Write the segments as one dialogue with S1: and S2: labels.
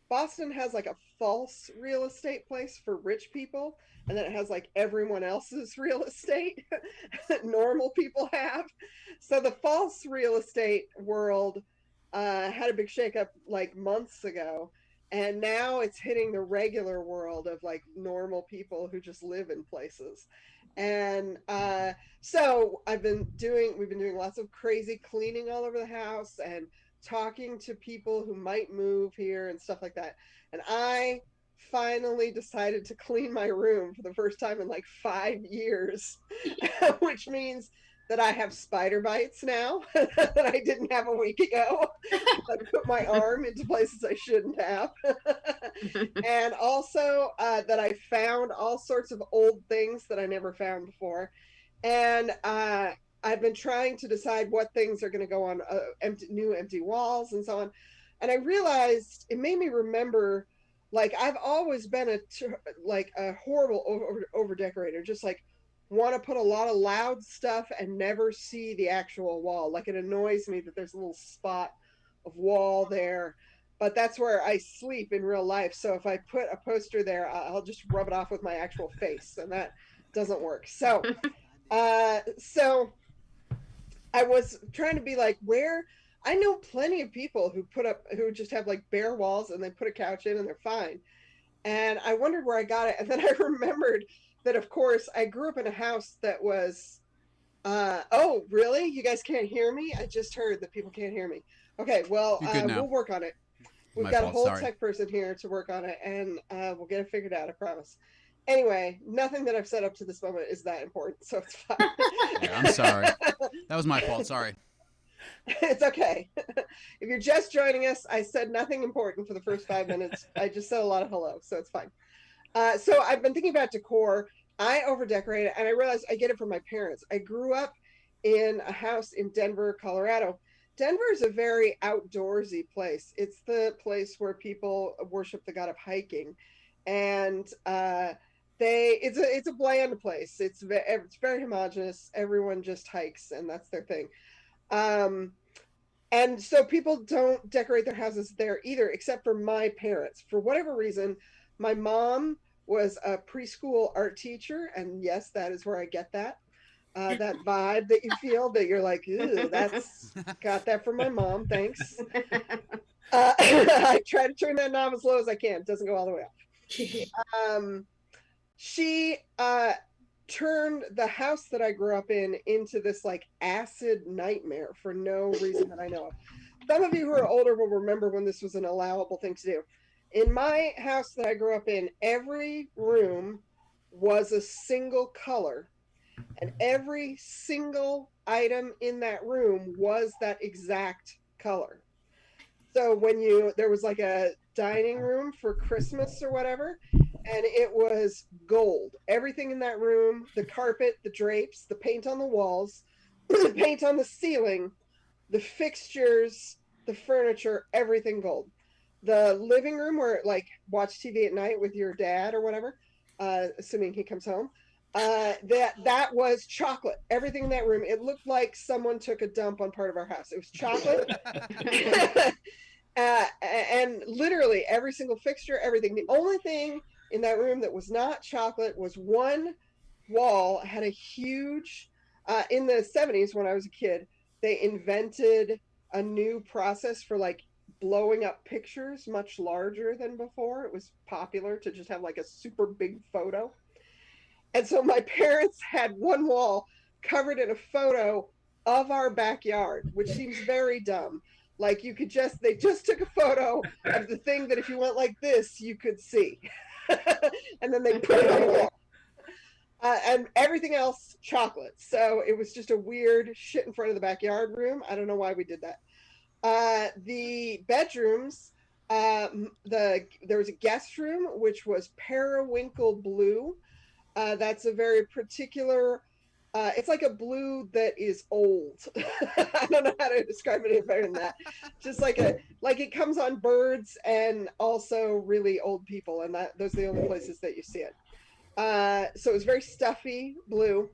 S1: Boston has like a false real estate place for rich people, and then it has like everyone else's real estate that normal people have. So the false real estate world had a big shakeup like months ago, and now it's hitting the regular world of like normal people who just live in places. And so we've been doing lots of crazy cleaning all over the house and talking to people who might move here and stuff like that. And I finally decided to clean my room for the first time in like 5 years, which means that I have spider bites now that I didn't have a week ago. I put my arm into places I shouldn't have. And also that I found all sorts of old things that I never found before. And I've been trying to decide what things are going to go on new empty walls and so on. And I realized it made me remember, like I've always been like a horrible over decorator, just like want to put a lot of loud stuff and never see the actual wall. Like it annoys me that there's a little spot of wall there, but that's where I sleep in real life. So if I put a poster there, I'll just rub it off with my actual face, and that doesn't work. So I was trying to be like, where I know plenty of people who just have like bare walls and they put a couch in and they're fine. And I wondered where I got it. And then I remembered that, of course, I grew up in a house that was, oh, really? You guys can't hear me? I just heard that people can't hear me. Okay, well,
S2: You're good now.
S1: we'll work on it. We've
S2: My
S1: got a
S2: fault.
S1: whole
S2: Sorry.
S1: tech person here to work on it, and we'll get it figured out, I promise. Anyway, nothing that I've said up to this moment is that important, so it's
S2: Yeah, I'm sorry.
S1: fine.
S2: That was my fault. Sorry.
S1: It's okay. If you're just joining us, I said nothing important for the first 5 minutes. I just said a lot of hello, so it's fine. So I've been thinking about decor. I over decorate, and I realized I get it from my parents. I grew up in a house in Denver, Colorado. Denver is a very outdoorsy place. It's the place where people worship the god of hiking, and it's a bland place. It's very homogenous. Everyone just hikes, and that's their thing. Um, and so people don't decorate their houses there either, except for my parents. For whatever reason, my mom was a preschool art teacher, and yes, that is where I get that vibe that you feel that you're like, ew, that's got that from my mom. Thanks. I try to turn that knob as low as I can. It doesn't go all the way up. She turned the house that I grew up in into this like acid nightmare for no reason that I know of. Some of you who are older will remember when this was an allowable thing to do. In my house that I grew up in, every room was a single color, and every single item in that room was that exact color. So there was like a dining room for Christmas or whatever, and it was gold. Everything in that room, the carpet, the drapes, the paint on the walls, the paint on the ceiling, the fixtures, the furniture, everything gold. The living room where like watch TV at night with your dad or whatever, assuming he comes home, that was chocolate. Everything in that room, it looked like someone took a dump on part of our house. It was chocolate. And literally every single fixture, everything. The only thing in that room that was not chocolate was one wall had a huge, in the 70s when I was a kid, they invented a new process for like blowing up pictures much larger than before. It was popular to just have like a super big photo. And so my parents had one wall covered in a photo of our backyard, which seems very dumb. Like they just took a photo of the thing that if you went like this, you could see. And then they put it on the wall. And everything else chocolate. So it was just a weird shit in front of the backyard room. I don't know why we did that. The bedrooms, there was a guest room which was periwinkle blue. That's a very particular. It's like a blue that is old. I don't know how to describe it any better than that. Just like it comes on birds and also really old people, and those are the only places that you see it. So it was very stuffy blue.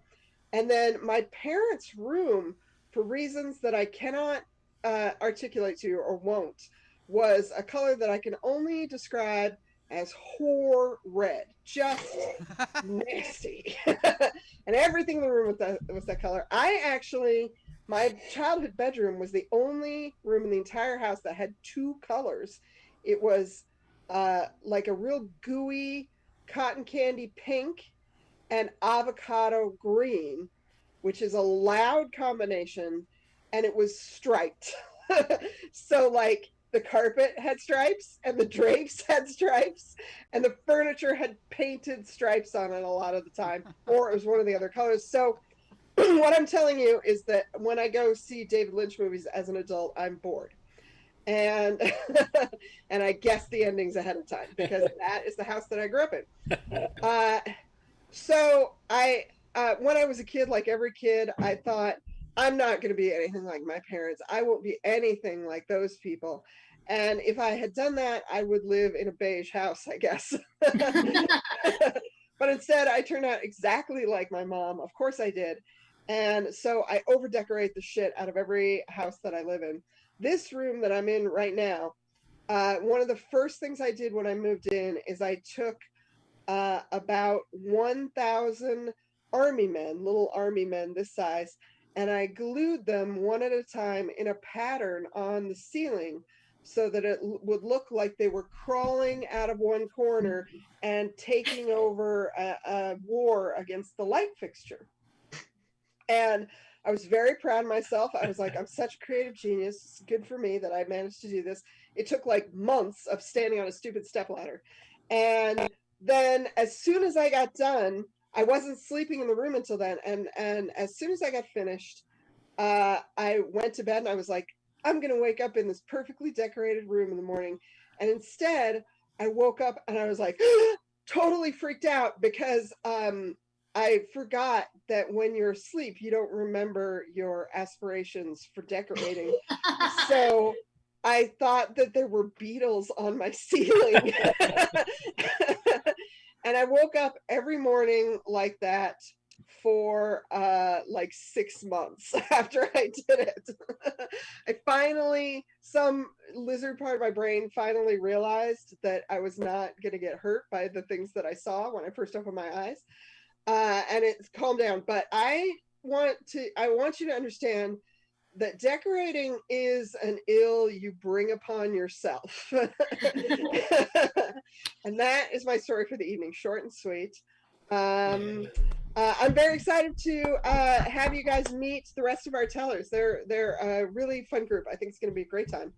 S1: And then my parents' room, for reasons that I cannot articulate to you or won't, was a color that I can only describe as whore red, just nasty. And everything in the room was that color. My childhood bedroom was the only room in the entire house that had two colors. It was like a real gooey cotton candy pink and avocado green, which is a loud combination, and it was striped. So like the carpet had stripes and the drapes had stripes and the furniture had painted stripes on it a lot of the time, or it was one of the other colors. So what I'm telling you is that when I go see David Lynch movies as an adult, I'm bored. And and I guess the endings ahead of time because that is the house that I grew up in. Uh, so when I was a kid, like every kid, I thought, I'm not going to be anything like my parents. I won't be anything like those people. And if I had done that, I would live in a beige house, I guess. But instead, I turned out exactly like my mom. Of course I did. And so I over decorate the shit out of every house that I live in. This room that I'm in right now, one of the first things I did when I moved in is I took about 1,000 army men, little army men this size, and I glued them one at a time in a pattern on the ceiling so that it would look like they were crawling out of one corner and taking over a war against the light fixture. And I was very proud of myself. I was like, I'm such a creative genius. It's good for me that I managed to do this. It took like months of standing on a stupid stepladder. And then as soon as I got done, I wasn't sleeping in the room until then. And as soon as I got finished, I went to bed and I was like, I'm going to wake up in this perfectly decorated room in the morning. And instead, I woke up and I was like, totally freaked out because I forgot that when you're asleep, you don't remember your aspirations for decorating. So I thought that there were beetles on my ceiling. And I woke up every morning like that for like 6 months after I did it. Some lizard part of my brain finally realized that I was not going to get hurt by the things that I saw when I first opened my eyes. And it's calmed down. But I want you to understand that decorating is an ill you bring upon yourself. And that is my story for the evening, short and sweet. I'm very excited to have you guys meet the rest of our tellers. They're a really fun group. I think it's going to be a great time.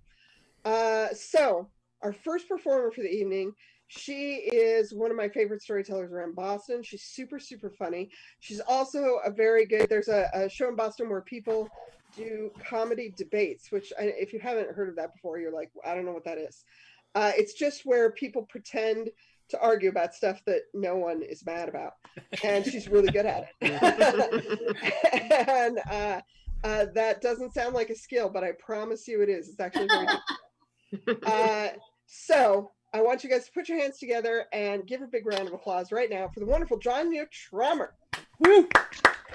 S1: So our first performer for the evening, she is one of my favorite storytellers around Boston. She's super, super funny. She's also there's a show in Boston where people do comedy debates, which if you haven't heard of that before, you're like, I don't know what that is. It's just where people pretend to argue about stuff that no one is mad about. And she's really good at it. And that doesn't sound like a skill, but I promise you it is. It's actually very difficult. So I want you guys to put your hands together and give a big round of applause right now for the wonderful Jonya Trommer.
S3: Woo!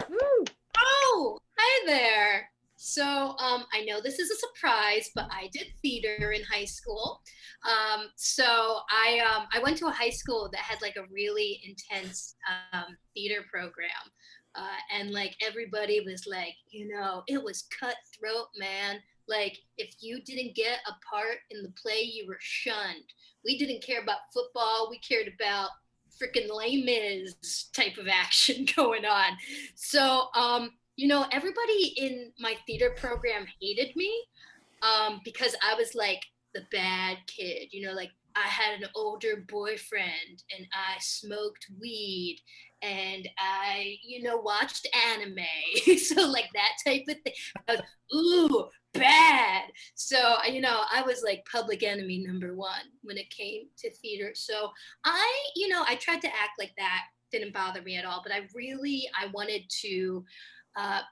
S3: Woo! Oh, hi there. So I know this is a surprise, but I did theater in high school. So I went to a high school that had like a really intense theater program. And like everybody was like, it was cutthroat, man. Like if you didn't get a part in the play, you were shunned. We didn't care about football. We cared about freaking Les Mis type of action going on. So, everybody in my theater program hated me because I was like the bad kid, like I had an older boyfriend and I smoked weed and I, watched anime. So like that type of thing. I was, ooh, bad. So, I was like public enemy number one when it came to theater. So I tried to act like that. Didn't bother me at all. But I wanted to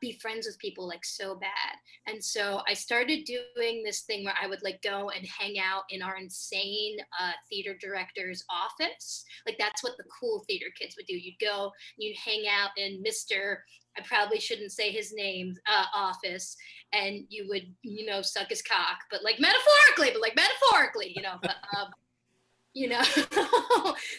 S3: be friends with people like so bad. And so I started doing this thing where I would like go and hang out in our insane theater director's office. Like that's what the cool theater kids would do. You'd go, you'd hang out in Mr. I probably shouldn't say his name, office, and you would, you know, suck his cock, but like metaphorically, you know, but, you know,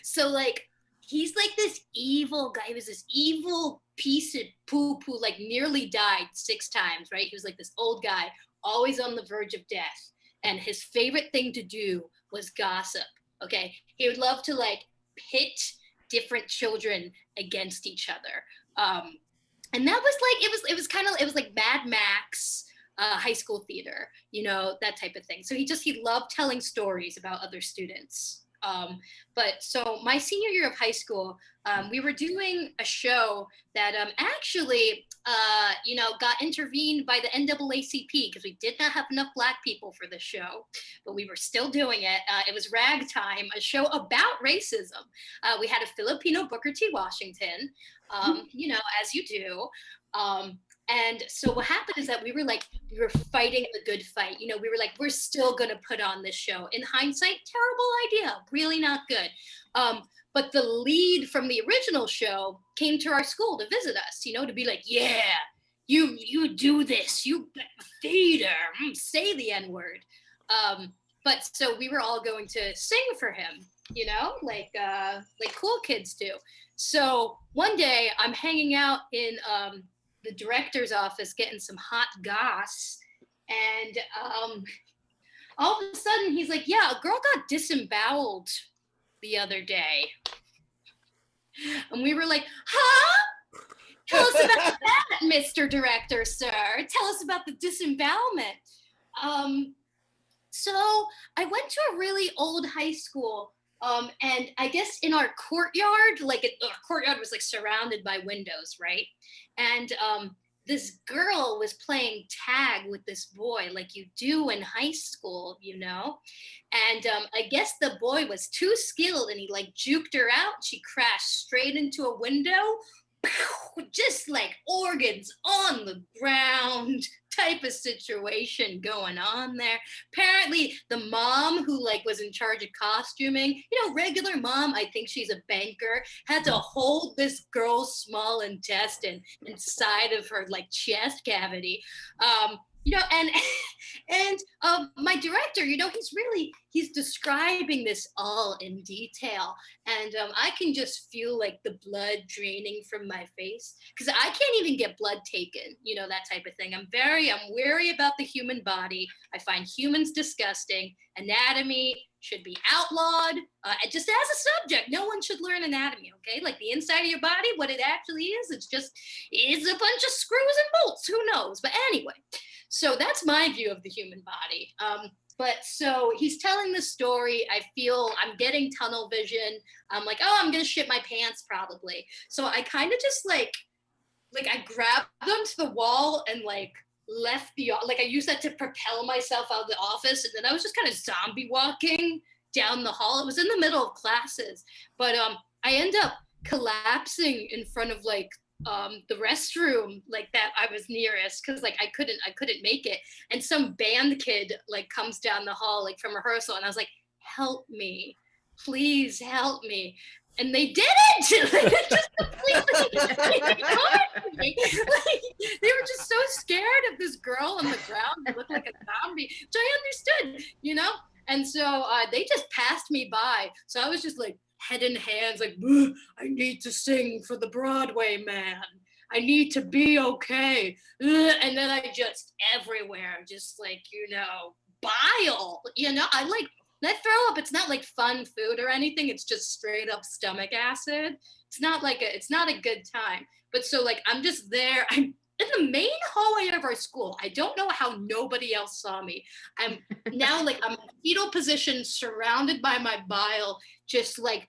S3: so like, he's like this evil guy. He was this evil piece of poop who like nearly died 6 times, right? He was like this old guy, always on the verge of death. And his favorite thing to do was gossip, okay? He would love to like pit different children against each other. And that was like, it was like Mad Max, high school theater, you know, that type of thing. So he loved telling stories about other students. But so my senior year of high school, we were doing a show that actually, you know, got intervened by the NAACP because we did not have enough Black people for the show, but we were still doing it. It was Ragtime, a show about racism. We had a Filipino Booker T. Washington, you know, as you do. And so what happened is that we were fighting the good fight. You know, we were like, we're still going to put on this show. In hindsight, terrible idea, really not good. But the lead from the original show came to our school to visit us, you know, to be like, yeah, you do this, you theater, say the N-word. But so we were all going to sing for him, you know, like cool kids do. So one day I'm hanging out in the director's office getting some hot goss, and all of a sudden he's like, yeah, a girl got disemboweled the other day. And we were like, huh? Tell us about that, Mr. Director, sir. Tell us about the disembowelment. So I went to a really old high school, and I guess in our courtyard, our courtyard was like surrounded by windows, right? And this girl was playing tag with this boy, like you do in high school, you know? And I guess the boy was too skilled and he like juked her out. She crashed straight into a window, just like organs on the ground type of situation going on there. Apparently the mom who like was in charge of costuming, you know, regular mom, I think she's a banker, had to hold this girl's small intestine inside of her like chest cavity. You know, and my director, you know, he's describing this all in detail, and I can just feel like the blood draining from my face because I can't even get blood taken, you know, that type of thing. I'm wary about the human body. I find humans disgusting. Anatomy should be outlawed, just as a subject. No one should learn anatomy, okay? Like the inside of your body, what it actually is, it's a bunch of screws and bolts. Who knows? But anyway. So that's my view of the human body. But so he's telling the story. I feel I'm getting tunnel vision. I'm like, oh, I'm gonna shit my pants probably. So I kind of just like I grabbed onto the wall and like left I used that to propel myself out of the office. And then I was just kind of zombie walking down the hall. It was in the middle of classes, but I end up collapsing in front of like the restroom like that I was nearest because like I couldn't make it, and some band kid like comes down the hall like from rehearsal, and I was like, help me, please help me, and they didn't. They just completely ignored me. Like, they were just so scared of this girl on the ground that looked like a zombie, which I understood, you know. And so they just passed me by, so I was just like head in hands, like, I need to sing for the Broadway man. I need to be okay. And then I just everywhere, just like, you know, bile, you know, I throw up. It's not like fun food or anything. It's just straight up stomach acid. It's not a good time. But so like, I'm just there. I'm in the main hallway of our school. I don't know how nobody else saw me. I'm now like, I'm in fetal position surrounded by my bile, just like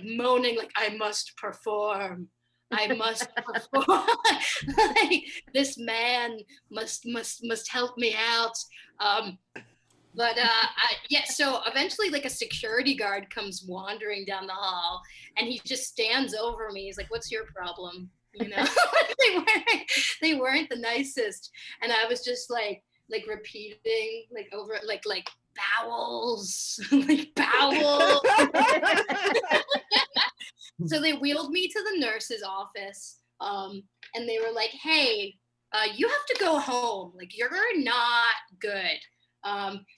S3: moaning, like I must perform. I must perform. Like, this man must help me out. So eventually like a security guard comes wandering down the hall and he just stands over me. He's like, what's your problem? you know. They weren't the nicest, and I was just like repeating like over like bowels, like bowels. So they wheeled me to the nurse's office, and they were like, "Hey, you have to go home. Like, you're not good."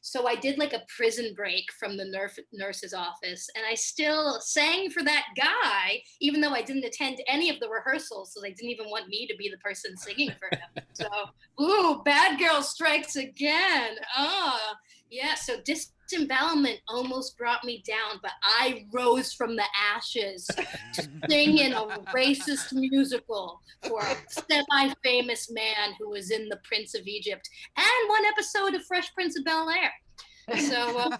S3: So I did like a prison break from the nurse's office, and I still sang for that guy, even though I didn't attend any of the rehearsals, so they didn't even want me to be the person singing for him. So, ooh, bad girl strikes again. Yeah, so disembowelment almost brought me down, but I rose from the ashes to sing in a racist musical for a semi-famous man who was in The Prince of Egypt and one episode of Fresh Prince of Bel-Air. So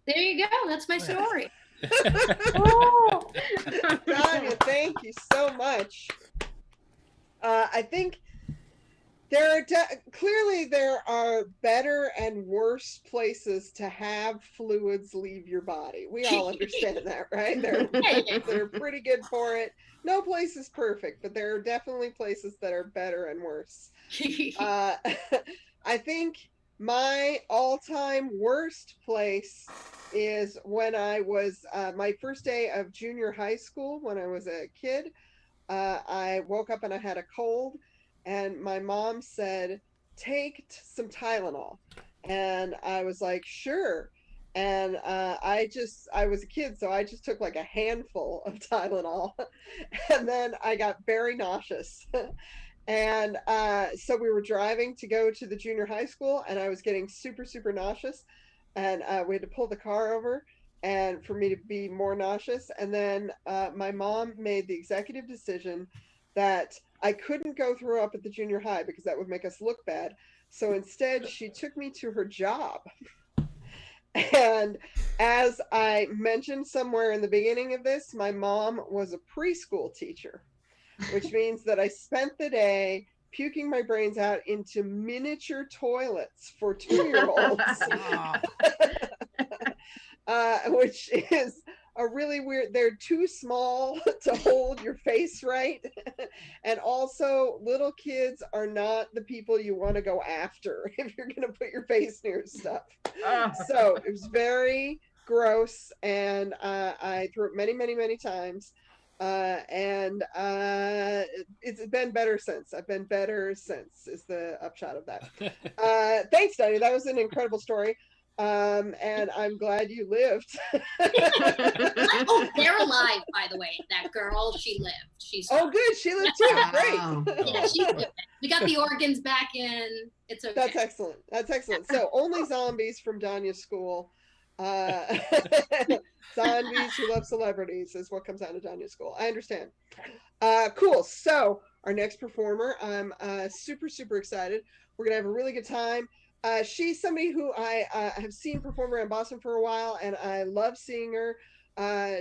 S3: there you go. That's my story.
S1: Oh, Tanya, thank you so much. I think clearly there are better and worse places to have fluids leave your body. We all understand that, right? There are places that are pretty good for it. No place is perfect, but there are definitely places that are better and worse. I think my all-time worst place is when I was my first day of junior high school when I was a kid. I woke up and I had a cold. And my mom said, take some Tylenol. And I was like, sure. And I was a kid, so I just took like a handful of Tylenol. And then I got very nauseous. And so we were driving to go to the junior high school, and I was getting super, super nauseous. And we had to pull the car over and for me to be more nauseous. And then my mom made the executive decision that I couldn't go throw up at the junior high because that would make us look bad. So instead, she took me to her job. And as I mentioned somewhere in the beginning of this, my mom was a preschool teacher, which means that I spent the day puking my brains out into miniature toilets for 2-year-olds, which is a really weird, they're too small to hold your face right. And also little kids are not the people you want to go after if you're going to put your face near stuff. So it was very gross, and I threw it many, many, many times. And it's been better since. I've been better since is the upshot of that. Thanks, Danny. That was an incredible story. And I'm glad you lived.
S3: Oh, they're alive, by the way. That girl, she lived. She's
S1: oh, good. She lived too. Great.
S3: Yeah, she lived. We got the organs back in. It's okay.
S1: That's excellent. That's excellent. So only zombies from Danya's school. Zombies who love celebrities is what comes out of Danya's school. I understand. Cool. So our next performer, I'm super, super excited. We're gonna have a really good time. She's somebody who I have seen perform around Boston for a while, and I love seeing her.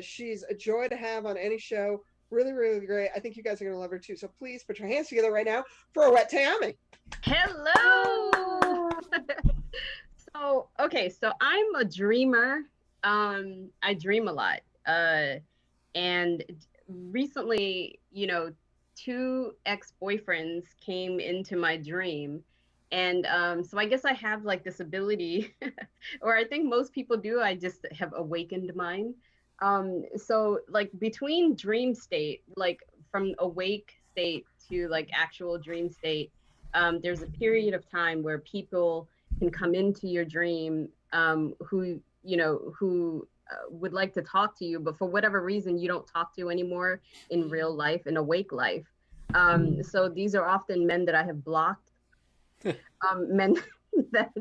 S1: She's a joy to have on any show. Really, really great. I think you guys are going to love her too. So please put your hands together right now for Owette Tayami.
S4: Hello. So I'm a dreamer. I dream a lot. And recently, 2 ex-boyfriends came into my dream. And so I guess I have like this ability, or I think most people do. I just have awakened mine. So like between dream state, like from awake state to like actual dream state, there's a period of time where people can come into your dream who would like to talk to you, but for whatever reason you don't talk to anymore in real life, in awake life. So these are often men that I have blocked. Men that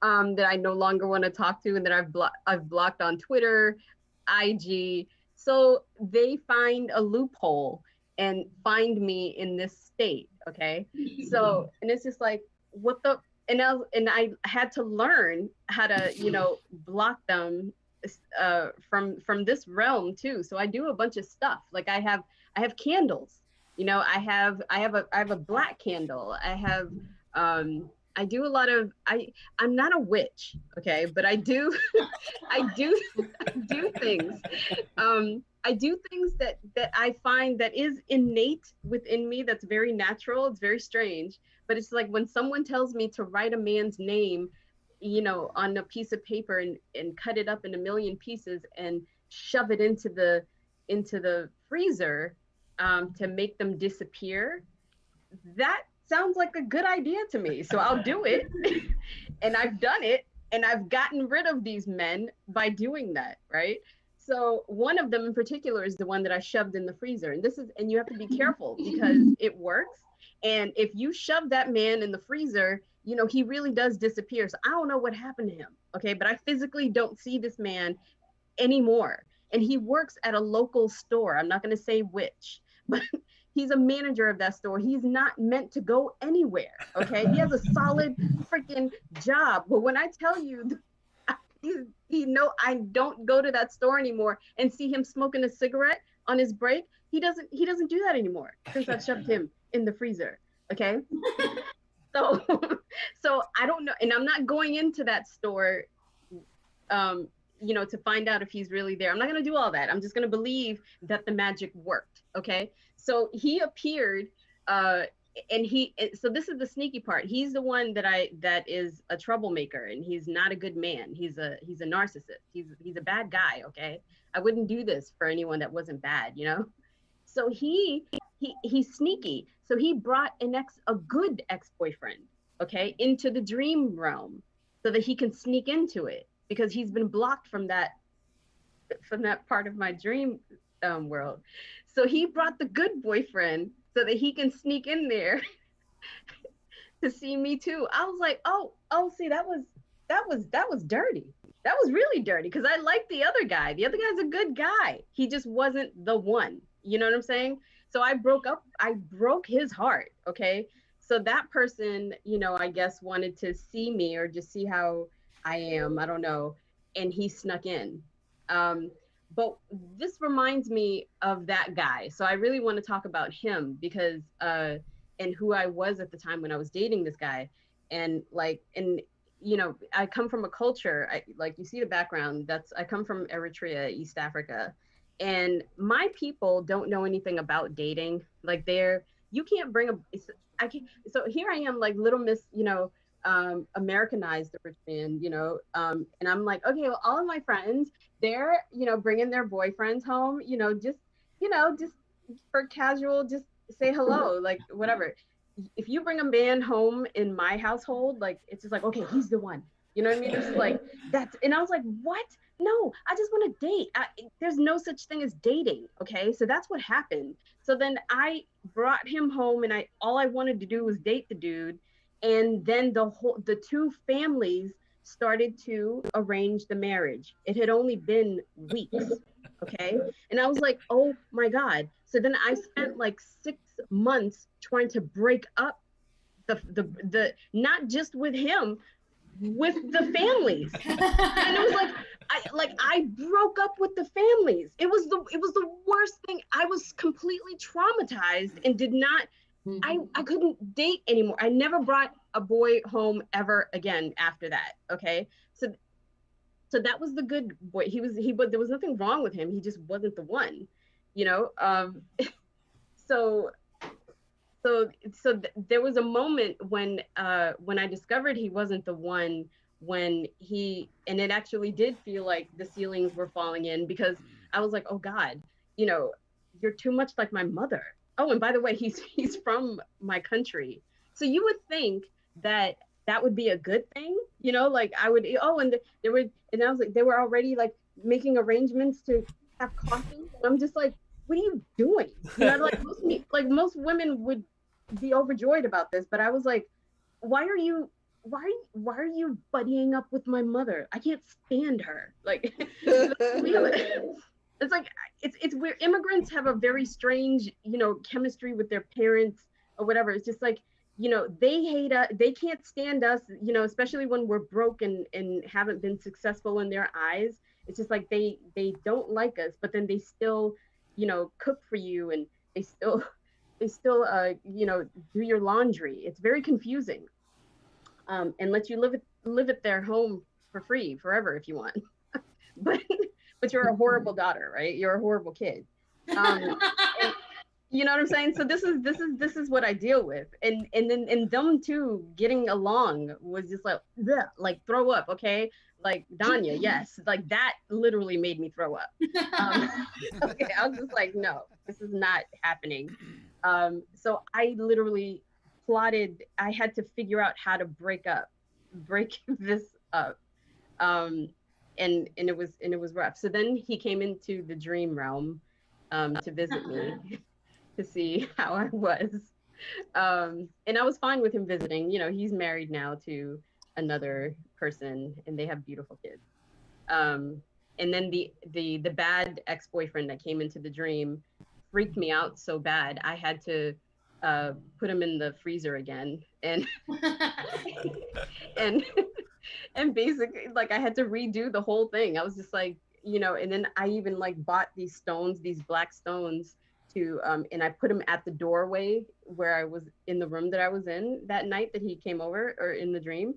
S4: I no longer want to talk to, and that I've blocked on Twitter, IG. So they find a loophole and find me in this state. Okay. So, and it's just like, what the, and I had to learn how to, block them from this realm too. So I do a bunch of stuff. Like I have candles, I have a black candle. I I do a lot of I'm not a witch, okay, but I do I do I do things. I do things that I find that is innate within me, that's very natural, it's very strange, but it's like when someone tells me to write a man's name, you know, on a piece of paper and cut it up in a million pieces and shove it into the freezer to make them disappear, that sounds like a good idea to me. So I'll do it. And I've done it. And I've gotten rid of these men by doing that, right? So one of them in particular is the one that I shoved in the freezer. And you have to be careful because it works. And if you shove that man in the freezer, you know, he really does disappear. So I don't know what happened to him. Okay. But I physically don't see this man anymore. And he works at a local store. I'm not going to say which, but he's a manager of that store. He's not meant to go anywhere. Okay. He has a solid freaking job. But when I tell you, I don't go to that store anymore and see him smoking a cigarette on his break. He doesn't do that anymore since I shoved him in the freezer. Okay. So, so I don't know. And I'm not going into that store, you know, to find out if he's really there. I'm not going to do all that. I'm just going to believe that the magic worked. Okay. So he appeared, so this is the sneaky part. He's the one that is a troublemaker, and he's not a good man. He's a narcissist. He's a bad guy. Okay. I wouldn't do this for anyone that wasn't bad, you know? So he's sneaky. So he brought a good ex-boyfriend, okay, into the dream realm so that he can sneak into it, because he's been blocked from that part of my dream world. So he brought the good boyfriend so that he can sneak in there to see me too. I was like, oh, see, that was dirty. That was really dirty, because I like the other guy. The other guy's a good guy. He just wasn't the one. You know what I'm saying? So I broke his heart. Okay. So that person, you know, I guess wanted to see me or just see how I am. I don't know. And he snuck in. But this reminds me of that guy. So I really want to talk about him because, and who I was at the time when I was dating this guy. And you know, I come from a culture, like you see the background, I come from Eritrea, East Africa. And my people don't know anything about dating. Like you can't bring so here I am, like Little Miss, you know, Americanized Eritrean, you know, and I'm like, okay, well, all of my friends, they're, you know, bringing their boyfriends home, you know, just for casual, just say hello, like whatever. If you bring a man home in my household, like, it's just like, okay, he's the one, you know what I mean? It's like, and I was like, what? No, I just want to date. There's no such thing as dating. Okay. So that's what happened. So then I brought him home and all I wanted to do was date the dude. And then the two families started to arrange the marriage. It had only been weeks. Okay. And I was like, oh my God. So then I spent like 6 months trying to break up the not just with him, with the families. And it was like, I broke up with the families. It was the worst thing. I was completely traumatized and did not, I couldn't date anymore. I never brought a boy home ever again after that. Okay. So that was the good boy. There was nothing wrong with him. He just wasn't the one, you know? So there was a moment when I discovered he wasn't the one, and it actually did feel like the ceilings were falling in, because I was like, oh God, you know, you're too much like my mother. Oh, and by the way, he's from my country. So you would think that would be a good thing, you know, like I would, and I was like, they were already like making arrangements to have coffee. And I'm just like, what are you doing? You know, like most women would be overjoyed about this, but I was like, why are you buddying up with my mother? I can't stand her. Like, it's like, it's weird. Immigrants have a very strange, you know, chemistry with their parents or whatever. It's just like, you know, they hate us. They can't stand us, you know, especially when we're broke and haven't been successful in their eyes. It's just like, they don't like us, but then they still, you know, cook for you, and they still, you know, do your laundry. It's very confusing. and let you live at their home for free forever if you want. but but you're a horrible daughter, right? You're a horrible kid. And, you know what I'm saying? So this is what I deal with, and them two getting along was just like bleh, like throw up, okay? Like Danya, yes, like that literally made me throw up. Okay, I was just like, no, this is not happening. So I literally plotted. I had to figure out how to break this up, and it was rough. So then he came into the dream realm to visit me. To see how I was. And I was fine with him visiting. You know, he's married now to another person and they have beautiful kids. And then the bad ex-boyfriend that came into the dream freaked me out so bad. I had to put him in the freezer again and and basically like I had to redo the whole thing. I was just like, you know, and then I even like bought these stones, these black stones to and I put him at the doorway where I was in the room that I was in that night that he came over, or in the dream,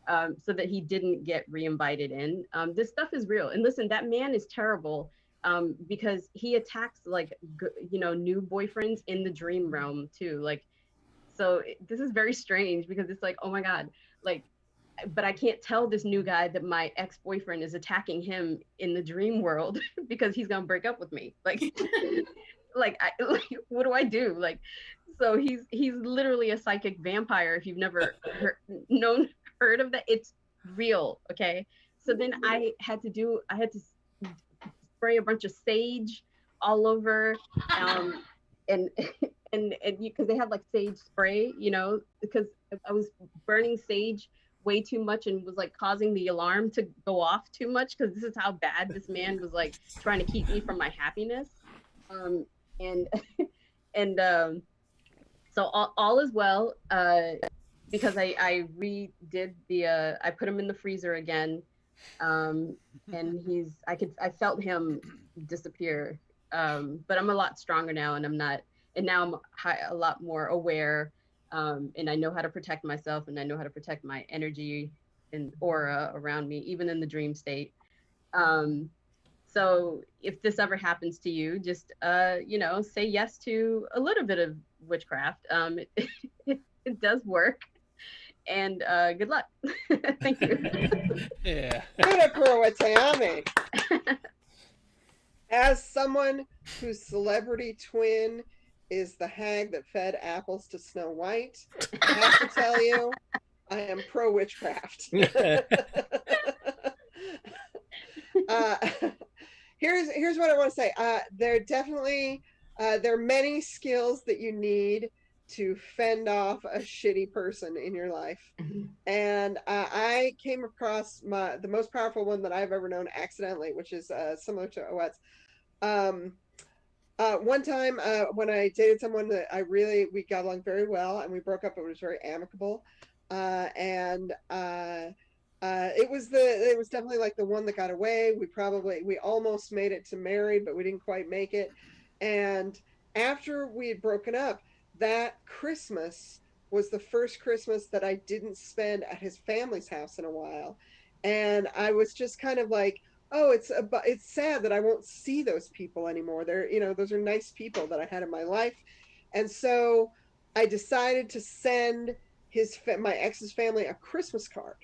S4: so that he didn't get re-invited in. This stuff is real. And listen, that man is terrible because he attacks like, you know, new boyfriends in the dream realm too. Like, so this is very strange because it's like, oh my God, like, but I can't tell this new guy that my ex-boyfriend is attacking him in the dream world because he's gonna break up with me. Like, like what do I do? Like, so he's literally a psychic vampire. If you've never heard of that, it's real. Okay. So then I had to spray a bunch of sage all over, and because they have like sage spray, you know, because I was burning sage way too much and was like causing the alarm to go off too much because this is how bad this man was like trying to keep me from my happiness. So all is well, because I redid the I put him in the freezer again, and I felt him disappear, but I'm a lot stronger now, and now I'm a lot more aware, and I know how to protect myself, and I know how to protect my energy and aura around me, even in the dream state. So if this ever happens to you, just, you know, say yes to a little bit of witchcraft. It does work. And good luck. Thank you.
S2: Yeah.
S1: As someone whose celebrity twin is the hag that fed apples to Snow White, I have to tell you, I am pro witchcraft. Here's what I want to say. There are many skills that you need to fend off a shitty person in your life. And I came across the most powerful one that I've ever known accidentally, which is similar to Owet's. One time when I dated someone that we got along very well, and we broke up, but it was very amicable. It was definitely like the one that got away. We almost made it to married, but we didn't quite make it. And after we had broken up, that Christmas was the first Christmas that I didn't spend at his family's house in a while. And I was just kind of like, oh, it's sad that I won't see those people anymore. They're, you know, those are nice people that I had in my life. And so I decided to send my ex's family a Christmas card.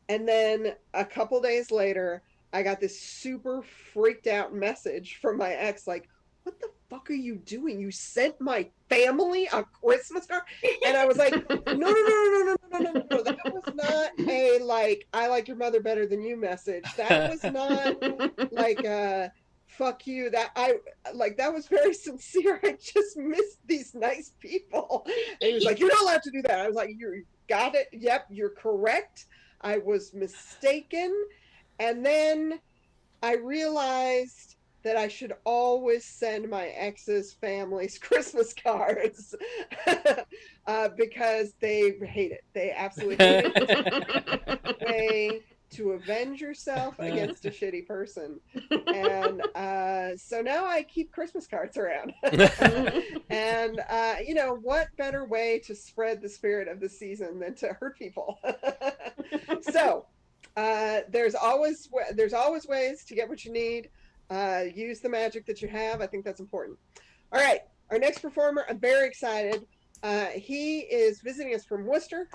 S1: And then a couple days later, I got this super freaked out message from my ex, like, what the fuck are you doing? You sent my family a Christmas card? And I was like, no. That was not a, like, I like your mother better than you message. That was not like a fuck you. That was very sincere. I just missed these nice people. And he was like, you're not allowed to do that. I was like, you got it. Yep, you're correct. I was mistaken. And then I realized that I should always send my ex's family's Christmas cards because they hate it. They absolutely hate it. Way to avenge yourself against a shitty person. And So now I keep Christmas cards around. And, what better way to spread the spirit of the season than to hurt people? So there's always ways to get what you need. Use the magic that you have. I think that's important. All right. Our next performer, I'm very excited. He is visiting us from Worcester,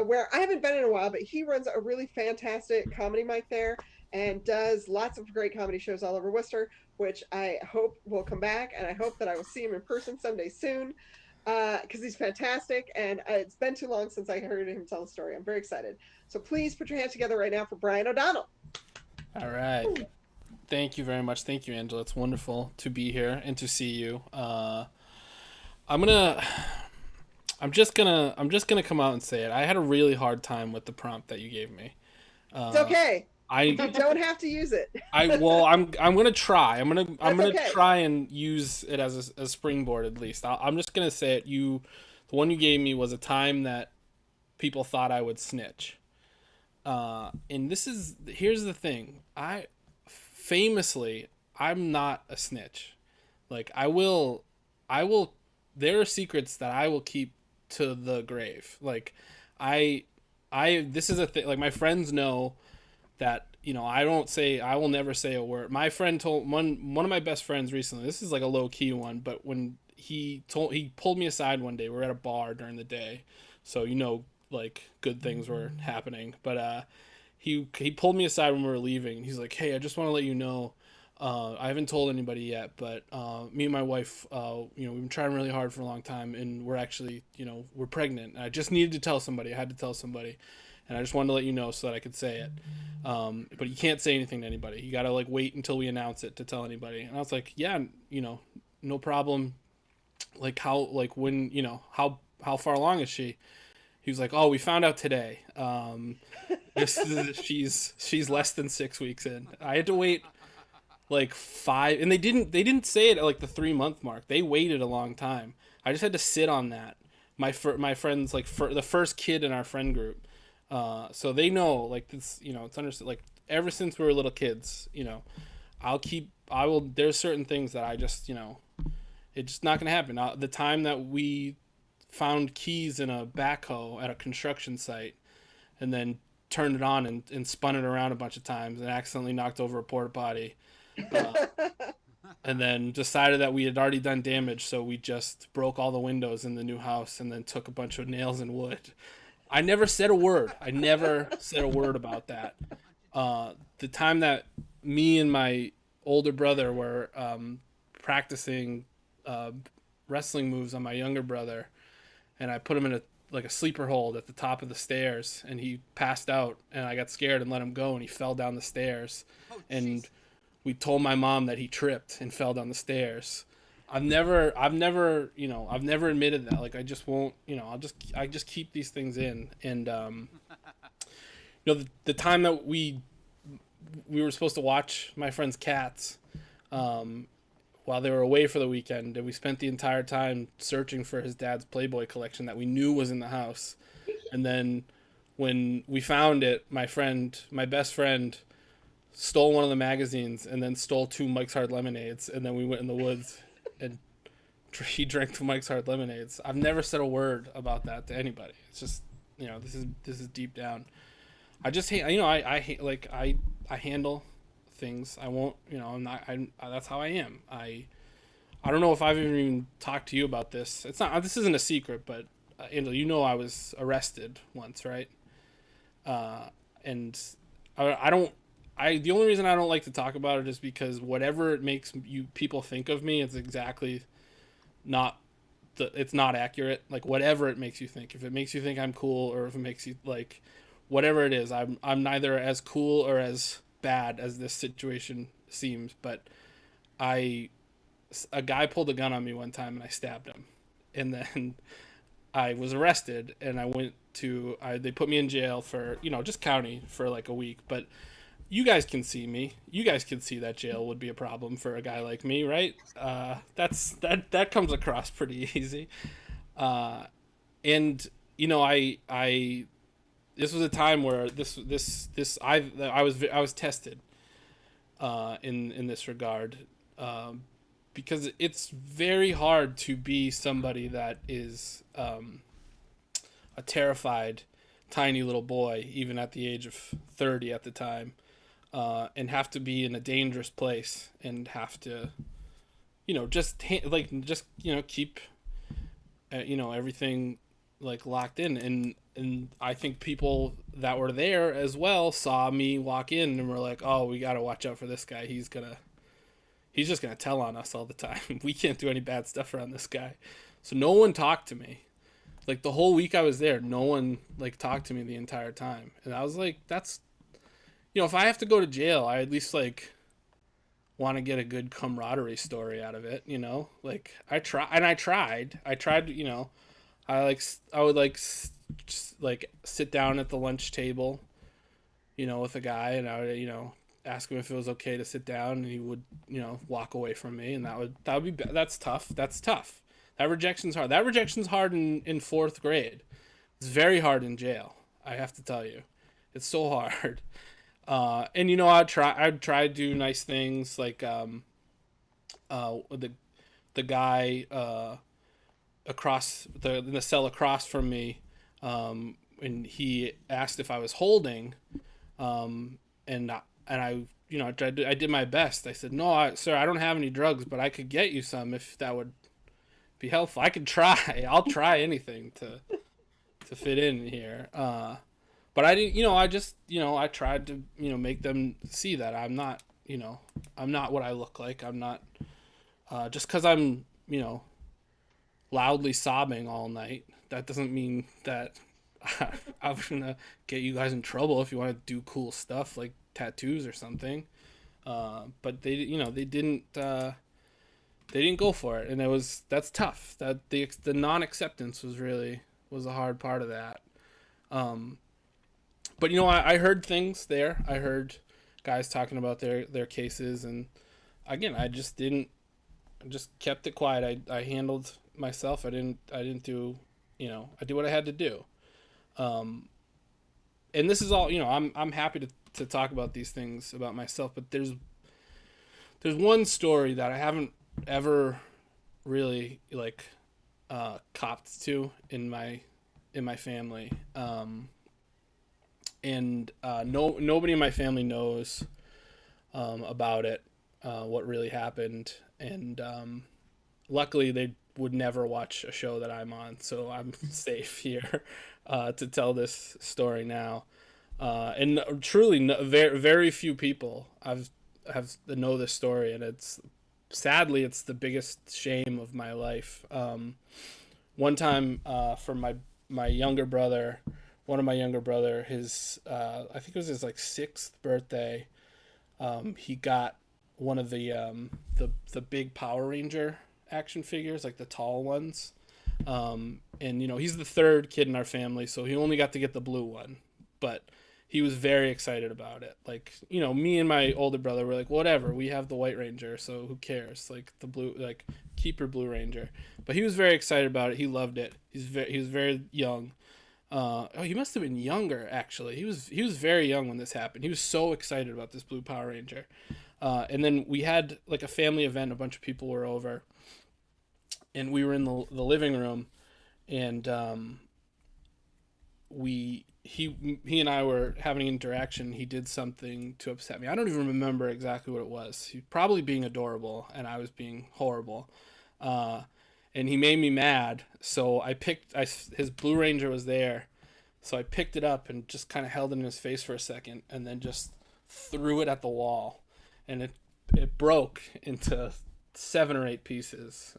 S1: where I haven't been in a while, but he runs a really fantastic comedy mic there and does lots of great comedy shows all over Worcester, which I hope will come back, and I hope that I will see him in person someday soon, because he's fantastic, and it's been too long since I heard him tell a story. I'm very excited. So please put your hands together right now for Brian O'Donnell.
S5: All right. Thank you very much. Thank you, Angela. It's wonderful to be here and to see you. I'm just gonna come out and say it. I had a really hard time with the prompt that you gave me.
S1: It's okay. You
S5: I
S1: don't have to use it.
S5: I'm gonna try. I'm gonna
S1: okay.
S5: try and use it as a springboard at least. I'm just gonna say it. The one you gave me was a time that people thought I would snitch. And here's the thing. I'm not a snitch. Like I will. There are secrets that I will keep to the grave. Like this is a thing. Like my friends know that, I will never say a word. My friend told one of my best friends recently, this is like a low key one, but when he pulled me aside one day, we were at a bar during the day. So, like good things were happening, but, he pulled me aside when we were leaving and he's like, "Hey, I just want to let you know, I haven't told anybody yet, but me and my wife, we've been trying really hard for a long time, and we're actually, we're pregnant. And I just needed to tell somebody. I had to tell somebody, and I just wanted to let you know so that I could say it. But you can't say anything to anybody. You gotta wait until we announce it to tell anybody." And I was like, "Yeah, no problem. Like how far along is she?" He was like, "Oh, we found out today. She's less than 6 weeks in." I had to wait like 5, and they didn't say it at the 3-month mark. They waited a long time. I just had to sit on that. My friends, the first kid in our friend group, so they know this. It's understood. Ever since we were little kids, there's certain things that I just it's just not gonna happen. The time that we found keys in a backhoe at a construction site, and then turned it on and spun it around a bunch of times and accidentally knocked over a porta potty. And then decided that we had already done damage, so we just broke all the windows in the new house and then took a bunch of nails and wood. I never said a word. About that. The time that me and my older brother were practicing wrestling moves on my younger brother, and I put him in a sleeper hold at the top of the stairs, and he passed out, and I got scared and let him go, and he fell down the stairs. And we told my mom that he tripped and fell down the stairs. I've never admitted that. I just won't, I just keep these things in. And, the time that we were supposed to watch my friend's cats, while they were away for the weekend, and we spent the entire time searching for his dad's Playboy collection that we knew was in the house. And then when we found it, my best friend stole one of the magazines and then stole 2 Mike's Hard Lemonades, and then we went in the woods and he drank 2 Mike's Hard Lemonades. I've never said a word about that to anybody. It's just, this is deep down. I just hate, I handle things. I won't, that's how I am. I don't know if I've even talked to you about this. This isn't a secret, but Angela, I was arrested once, right? And the only reason I don't like to talk about it is because whatever it makes people think of me, it's exactly it's not accurate. Whatever it makes you think, if it makes you think I'm cool, or if it makes you whatever it is, I'm neither as cool or as bad as this situation seems. But a guy pulled a gun on me one time and I stabbed him, and then I was arrested, and they put me in jail for just county for a week. But you guys can see me. You guys can see that jail would be a problem for a guy like me, right? That comes across pretty easy. And I this was a time where I was tested in this regard. because it's very hard to be somebody that is a terrified tiny little boy, even at the age of 30 at the time, and have to be in a dangerous place and have to, just keep, everything like locked in. And I think people that were there as well saw me walk in and were like, oh, we got to watch out for this guy. He's just going to tell on us all the time. We can't do any bad stuff around this guy. So no one talked to me. Like the whole week I was there, no one like talked to me the entire time. And I was like, that's, if I have to go to jail, I at least like want to get a good camaraderie story out of it, like I tried, I would like sit down at the lunch table, with a guy, and I would, ask him if it was okay to sit down, and he would, walk away from me, and that's tough. That's tough. That rejection's hard. That rejection's hard in fourth grade. It's very hard in jail. I have to tell you, it's so hard. And I'd try to do nice things, like the guy across in the cell across from me, and he asked if I was holding, and I I did my best. I said, no, sir, I don't have any drugs, but I could get you some if that would be helpful. I could try. I'll try anything to fit in here. But I didn't, I just, I tried to, make them see that I'm not, I'm not what I look like. I'm not, just because I'm, loudly sobbing all night, that doesn't mean that I'm going to get you guys in trouble if you want to do cool stuff like tattoos or something. But they, they didn't go for it. And that's tough. That the non-acceptance was a hard part of that. But I heard things there. I heard guys talking about their cases, and again, I just kept it quiet. I handled myself. I didn't do, I did what I had to do. And this is all, I'm happy to talk about these things about myself, but there's one story that I haven't ever really copped to in my family. And nobody in my family knows about it, what really happened, and luckily they would never watch a show that I'm on, so I'm safe here to tell this story now. And truly, very very few people have know this story, and sadly it's the biggest shame of my life. One time, for my younger brother. One of my younger brother, his I think it was his 6th birthday. He got one of the big Power Ranger action figures, like the tall ones. And he's the 3rd kid in our family, so he only got to get the blue one. But he was very excited about it. Like, me and my older brother were like, whatever, we have the White Ranger, so who cares? Like the blue, keep your Blue Ranger. But he was very excited about it. He loved it. He was very young. He must have been younger, actually. He was very young when this happened. He was so excited about this blue Power Ranger. And then we had a family event. A bunch of people were over, and we were in the living room, and he and I were having an interaction. He did something to upset me. I don't even remember exactly what it was. He was probably being adorable, and I was being horrible. And he made me mad, so his Blue Ranger was there, so I picked it up and just kind of held it in his face for a second, and then just threw it at the wall, and it broke into 7 or 8 pieces.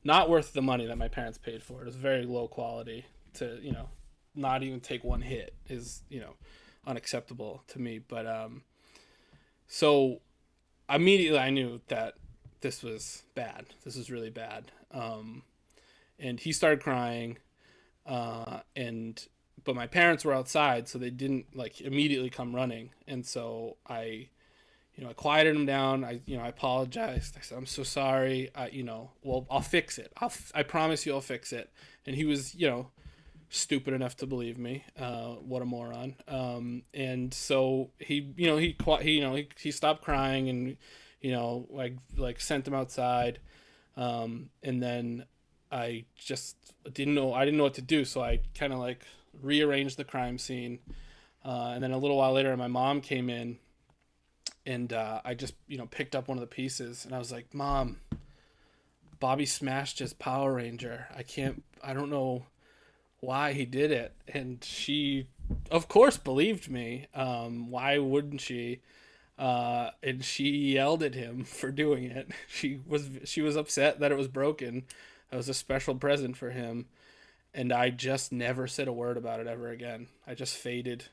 S5: Not worth the money that my parents paid for it. It was very low quality. To not even take one hit is unacceptable to me. But so immediately I knew that this was bad. This was really bad. And he started crying, but my parents were outside, so they didn't immediately come running. And so I quieted him down. I apologized. I said, I'm so sorry. Well, I'll fix it. I promise you I'll fix it. And he was, stupid enough to believe me. What a moron. And so he stopped crying, and you know, like sent him outside. And then I just didn't know what to do. So I kind of like rearranged the crime scene. And then a little while later, my mom came in, and I just, you know, picked up one of the pieces, and I was like, Mom, Bobby smashed his Power Ranger. I don't know why he did it. And she, of course, believed me. Why wouldn't she? And she yelled at him for doing it. She was upset that it was broken. It was a special present for him. And I just never said a word about it ever again. I just faded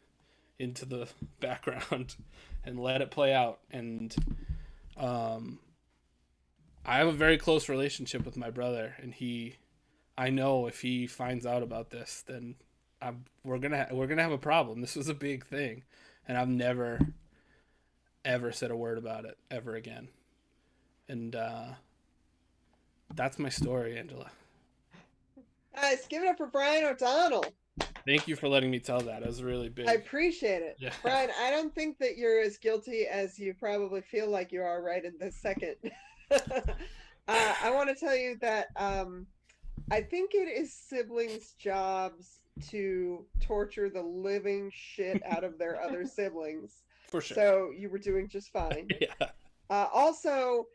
S5: into the background and let it play out. And I have a very close relationship with my brother, and I know if he finds out about this, then we're gonna have a problem. This was a big thing, and I've never ever said a word about it ever again. And that's my story, Angela.
S1: Guys, give it up for Brian O'Donnell.
S5: Thank you for letting me tell that. It was really big.
S1: I appreciate it.
S5: Yeah.
S1: Brian, I don't think that you're as guilty as you probably feel like you are right in this second. I want to tell you that I think it is siblings' jobs to torture the living shit out of their other siblings.
S5: For sure.
S1: So you were doing just fine.
S5: Yeah.
S1: Also,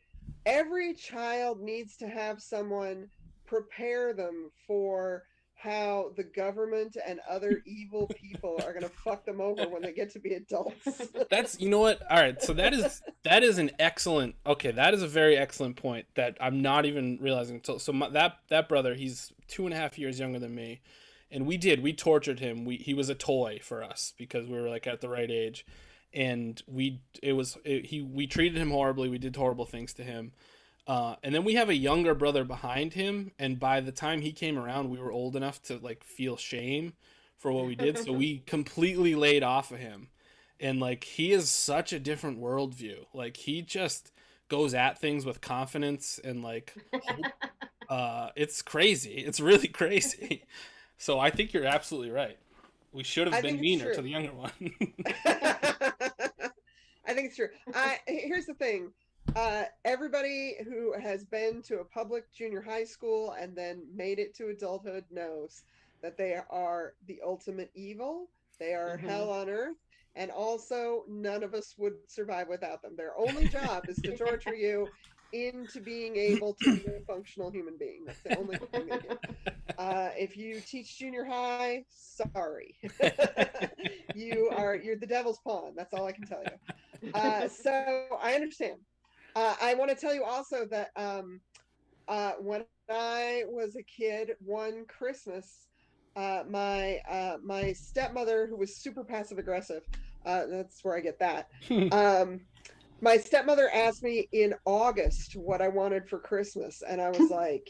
S1: every child needs to have someone prepare them for how the government and other evil people are going to fuck them over when they get to be adults.
S5: That's, you know what? All right. So that is an excellent, okay. That is a very excellent point that I'm not even realizing. That brother, he's 2.5 years younger than me. And we tortured him. He was a toy for us because we were like at the right age. And we treated him horribly. We did horrible things to him. And then we have a younger brother behind him, and by the time he came around, we were old enough to like feel shame for what we did, so we completely laid off of him. And like, he is such a different worldview. Like, he just goes at things with confidence and like it's crazy. It's really crazy. So I think you're absolutely right. We should have been meaner to the younger one.
S1: I think it's true. Here's the thing. Everybody who has been to a public junior high school and then made it to adulthood knows that they are the ultimate evil. They are hell on earth. And also, none of us would survive without them. Their only job is to torture you into being able to be a functional human being. That's the only thing they do. If you teach junior high, sorry. You're the devil's pawn. That's all I can tell you. So I understand. I want to tell you also that when I was a kid, one Christmas, my stepmother, who was super passive aggressive, that's where I get that. My stepmother asked me in August what I wanted for Christmas, and I was like,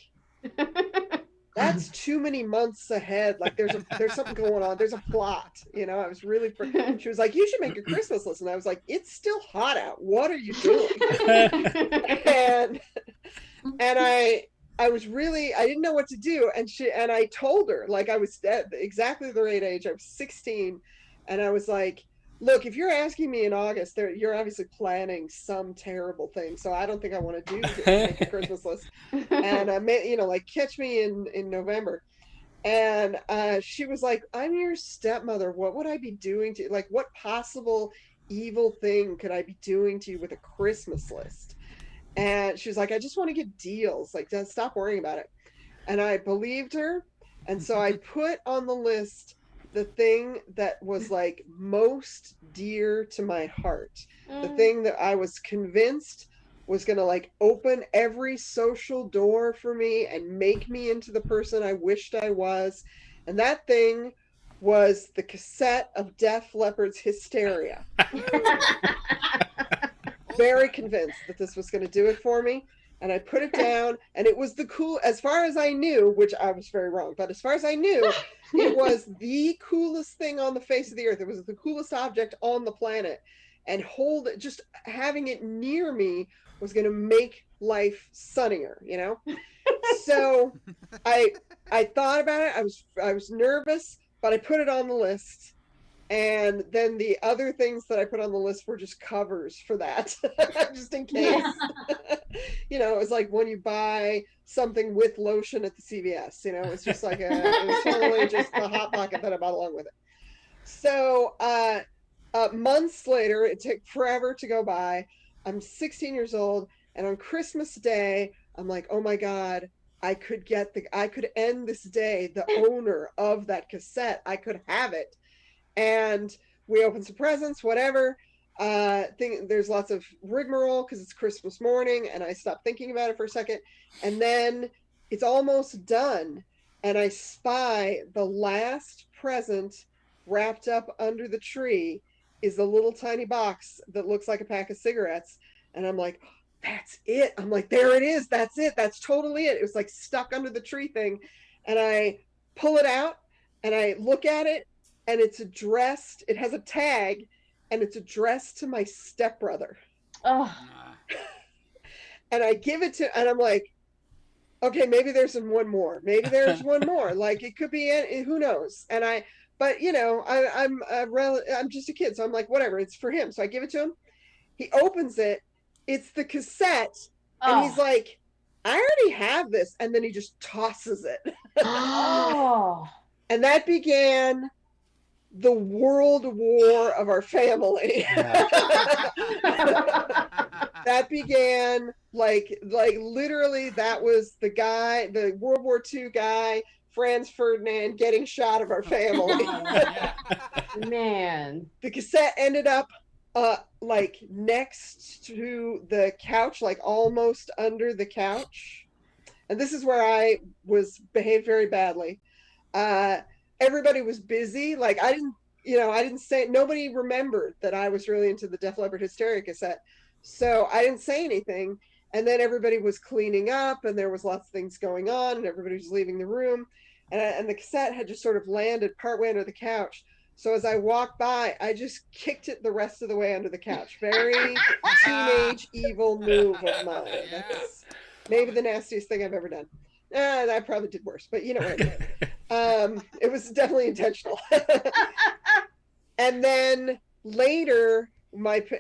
S1: that's too many months ahead. Like, there's something going on. There's a plot, you know. I was really. She was like, you should make a Christmas list, and I was like, it's still hot out. What are you doing? and I was really, I didn't know what to do, and I told her, like, I was at exactly the right age. I was 16, and I was like, look, if you're asking me in August, you're obviously planning some terrible thing. So I don't think I want to make a Christmas list. And like, catch me in November. And she was like, I'm your stepmother. What would I be doing to you? Like, what possible evil thing could I be doing to you with a Christmas list? And she was like, I just want to get deals. Like, stop worrying about it. And I believed her. And so I put on the list the thing that was like most dear to my heart, the thing that I was convinced was going to like open every social door for me and make me into the person I wished I was. And that thing was the cassette of Def Leppard's Hysteria. Very convinced that this was going to do it for me. And I put it down, and it was the cool, as far as I knew, which I was very wrong, but as far as I knew, it was the coolest thing on the face of the earth. It was the coolest object on the planet. And just having it near me was going to make life sunnier, you know? So I thought about it. I was nervous, but I put it on the list. And then the other things that I put on the list were just covers for that, just in case. You know, it was like when you buy something with lotion at the CVS, you know, it's just like it was totally just the Hot Pocket that I bought along with it. So months later, it took forever to go by. I'm 16 years old, and on Christmas Day, I'm like, oh my God, I could end this day the owner of that cassette. I could have it. And we opened some presents, whatever. There's lots of rigmarole because it's Christmas morning, and I stopped thinking about it for a second. And then it's almost done, and I spy the last present wrapped up under the tree is a little tiny box that looks like a pack of cigarettes. And I'm like, that's it. I'm like, there it is. That's it. That's totally it. It was like stuck under the tree thing. And I pull it out and I look at it, and it's addressed. It has a tag, and it's addressed to my stepbrother.
S6: Oh.
S1: And I give it to, and I'm like, okay, maybe there's one more. Maybe there's one more. Like it could be, who knows? And but you know, I'm just a kid, so I'm like, whatever. It's for him. So I give it to him. He opens it. It's the cassette, and he's like, I already have this, and then he just tosses it.
S6: Oh.
S1: And that began the world war of our family. That began like literally, that was the guy, the World War II guy, Franz Ferdinand, getting shot of our family.
S6: Man.
S1: The cassette ended up like next to the couch, like almost under the couch. And this is where I behaved very badly. Everybody was busy. Like I didn't say, nobody remembered that I was really into the Def Leppard Hysteria cassette. So I didn't say anything. And then everybody was cleaning up, and there was lots of things going on, and everybody was leaving the room. And the cassette had just sort of landed partway under the couch. So as I walked by, I just kicked it the rest of the way under the couch. Very teenage evil move of mine. That's maybe the nastiest thing I've ever done. I probably did worse, but you know what I mean. It was definitely intentional. And then later,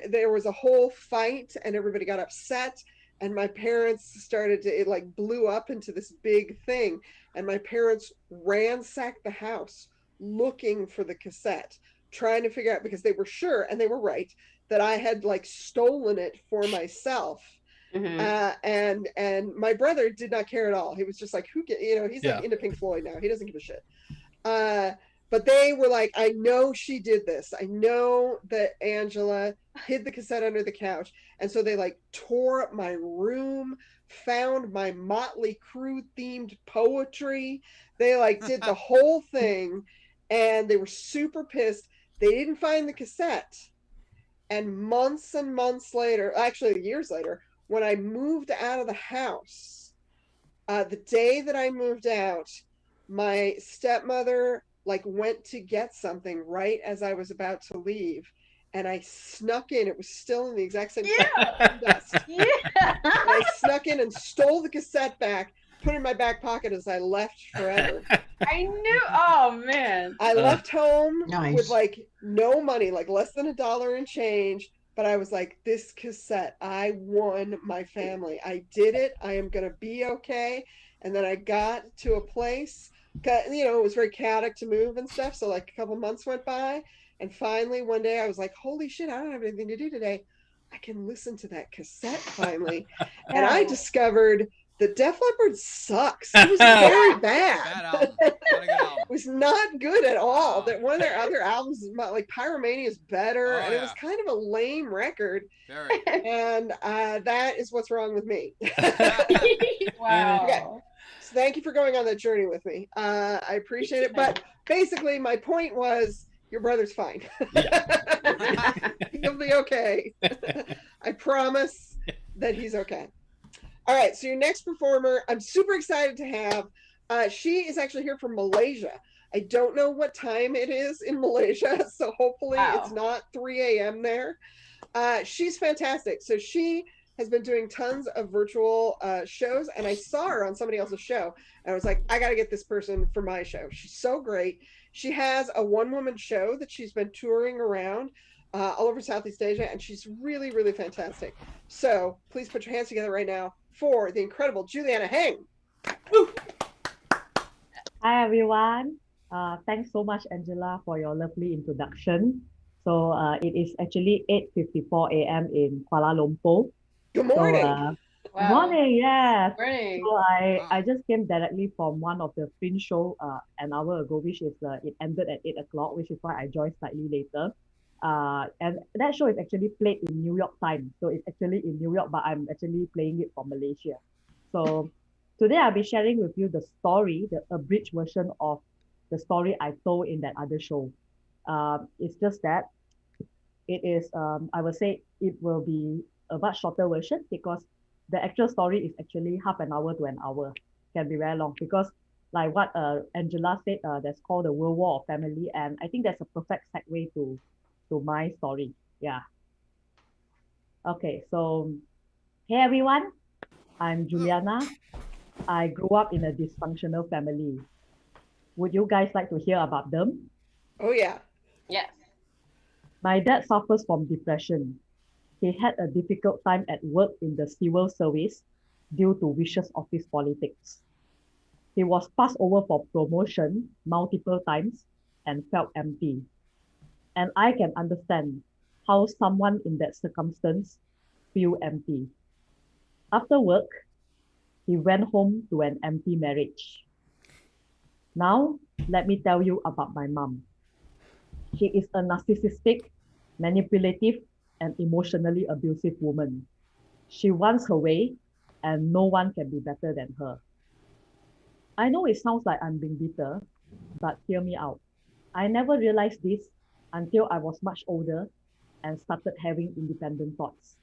S1: there was a whole fight, and everybody got upset, and my parents it like blew up into this big thing, and my parents ransacked the house looking for the cassette, trying to figure out, because they were sure, and they were right, that I had like stolen it for myself. Mm-hmm. And my brother did not care at all. He was just like, he's like into Pink Floyd now. He doesn't give a shit. But they were like, I know she did this. I know that Angela hid the cassette under the couch. And so they like tore up my room, found my Motley Crue themed poetry. They like did the whole thing, and they were super pissed. They didn't find the cassette. And months later, actually years later, when I moved out of the house, the day that I moved out, my stepmother like went to get something right as I was about to leave, and I snuck in. It was still in the exact same dust. Yeah. And I snuck in and stole the cassette back, put it in my back pocket as I left forever.
S6: I knew. Oh man.
S1: I left home with like no money, like less than $1 in change. But I was like, this cassette, I won my family. I did it. I am going to be okay. And then I got to a place, it was very chaotic to move and stuff. So like a couple months went by. And finally one day I was like, holy shit, I don't have anything to do today. I can listen to that cassette finally. And I discovered that Def Leppard sucks. It was very bad.
S2: Bad album. Not a good album.
S1: It was not good at all. That one of their other albums, like Pyromania, is better, and it was kind of a lame record.
S2: Very.
S1: And that is what's wrong with me.
S6: Wow.
S1: Okay. So thank you for going on that journey with me. I appreciate it. But basically, my point was, your brother's fine. He'll be okay. I promise that he's okay. All right, so your next performer, I'm super excited to have. She is actually here from Malaysia. I don't know what time it is in Malaysia, so hopefully it's not 3 a.m. there. She's fantastic. So she has been doing tons of virtual shows, and I saw her on somebody else's show, and I was like, I got to get this person for my show. She's so great. She has a one-woman show that she's been touring around all over Southeast Asia, and she's really, really fantastic. So please put your hands together right now for the incredible Juliana Heng.
S7: Hi everyone. Thanks so much, Angela, for your lovely introduction. So it is actually 8:54 a.m. in Kuala Lumpur.
S1: Good
S7: So
S1: morning.
S7: good morning, yes.
S6: Morning.
S7: So I
S2: Wow.
S7: just came directly from one of the Fringe show an hour ago, which is it ended at 8 o'clock, which is why I joined slightly later. And that show is actually played in New York time. So it's actually in New York, but I'm actually playing it from Malaysia. So today I'll be sharing with you the story, the abridged version of the story I told in that other show. It's just that it is, I would say it will be a much shorter version because the actual story is actually half an hour to an hour. Can be very long because like what Angela said, that's called the World War of Family, and I think that's a perfect segue to my story. Yeah. Okay, so hey everyone, I'm Juliana. I grew up in a dysfunctional family. Would you guys like to hear about them?
S1: Oh yeah.
S6: Yes.
S7: My dad suffers from depression. He had a difficult time at work in the civil service due to vicious office politics. He was passed over for promotion multiple times and felt empty. And I can understand how someone in that circumstance feel empty. After work, he went home to an empty marriage. Now, let me tell you about my mom. She is a narcissistic, manipulative, and emotionally abusive woman. She wants her way, and no one can be better than her. I know it sounds like I'm being bitter, but hear me out. I never realized this until I was much older and started having independent thoughts.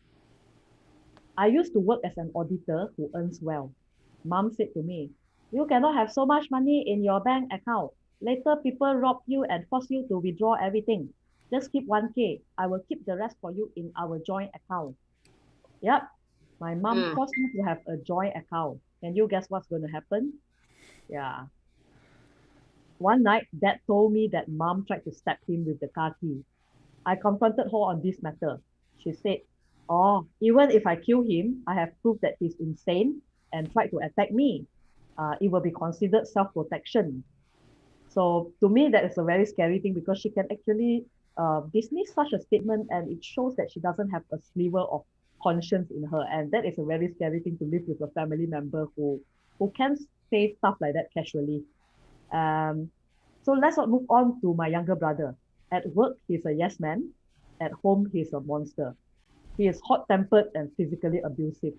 S7: I used to work as an auditor who earns well. Mom said to me, "You cannot have so much money in your bank account. Later, people rob you and force you to withdraw everything. Just keep 1K. I will keep the rest for you in our joint account." Yep, my mom forced me to have a joint account. Can you guess what's going to happen? Yeah. One night, Dad told me that Mom tried to stab him with the car key. I confronted her on this matter. She said, "Oh, even if I kill him, I have proof that he's insane and tried to attack me. It will be considered self-protection." So to me, that is a very scary thing because she can actually dismiss such a statement, and it shows that she doesn't have a sliver of conscience in her. And that is a very scary thing to live with a family member who can say stuff like that casually. So let's not move on to my younger brother. At work, he's a yes man. At home, he's a monster. He is hot-tempered and physically abusive.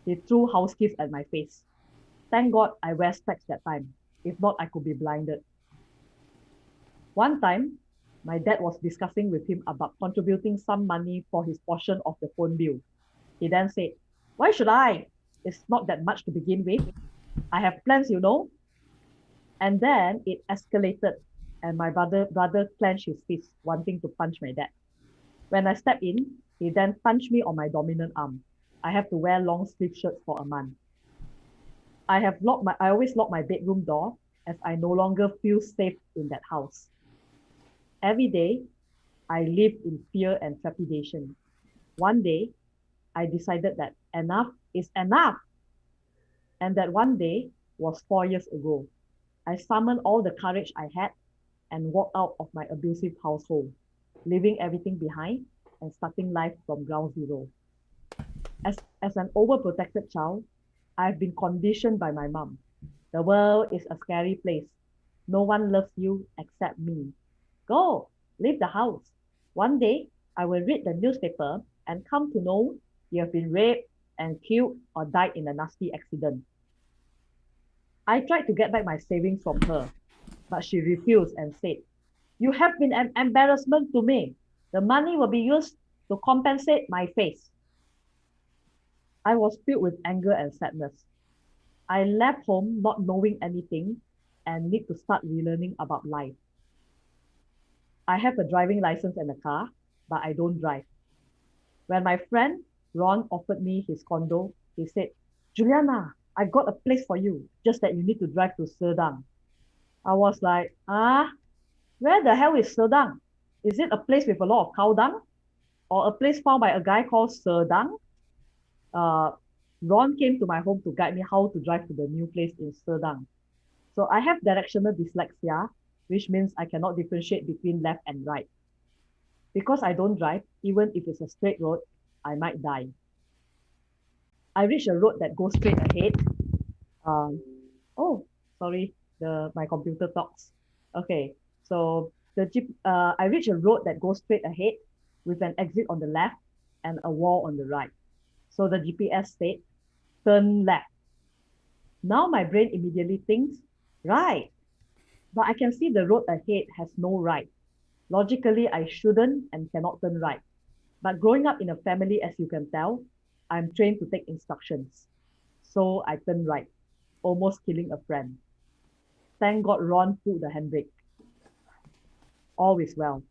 S7: He threw house keys at my face. Thank God I wear specs that time. If not, I could be blinded. One time, my dad was discussing with him about contributing some money for his portion of the phone bill. He then said, "Why should I? It's not that much to begin with. I have plans, you know." And then it escalated, and my brother clenched his fist, wanting to punch my dad. When I stepped in, he then punched me on my dominant arm. I have to wear long sleeve shirts for a month. I always lock my bedroom door as I no longer feel safe in that house. Every day, I live in fear and trepidation. One day, I decided that enough is enough. And that one day was 4 years ago. I summoned all the courage I had and walked out of my abusive household, leaving everything behind and starting life from ground zero. As an overprotected child, I've been conditioned by my mom. The world is a scary place. No one loves you except me. Go, leave the house. One day, I will read the newspaper and come to know you have been raped and killed or died in a nasty accident. I tried to get back my savings from her, but she refused and said, "You have been an embarrassment to me. The money will be used to compensate my face." I was filled with anger and sadness. I left home not knowing anything and need to start relearning about life. I have a driving license and a car, but I don't drive. When my friend Ron offered me his condo, he said, "Juliana, I got a place for you, just that you need to drive to Serdang." I was like, Where the hell is Serdang? Is it a place with a lot of cow dung? Or a place found by a guy called Serdang? Ron came to my home to guide me how to drive to the new place in Serdang. So I have directional dyslexia, which means I cannot differentiate between left and right. Because I don't drive, even if it's a straight road, I might die. I reach a road that goes straight ahead. Um, oh, sorry, my computer talks. Okay, so I reach a road that goes straight ahead with an exit on the left and a wall on the right. So the GPS said, turn left. Now my brain immediately thinks, right. But I can see the road ahead has no right. Logically, I shouldn't and cannot turn right. But growing up in a family, as you can tell, I'm trained to take instructions. So I turn right, almost killing a friend. Thank God Ron pulled the handbrake. All is well.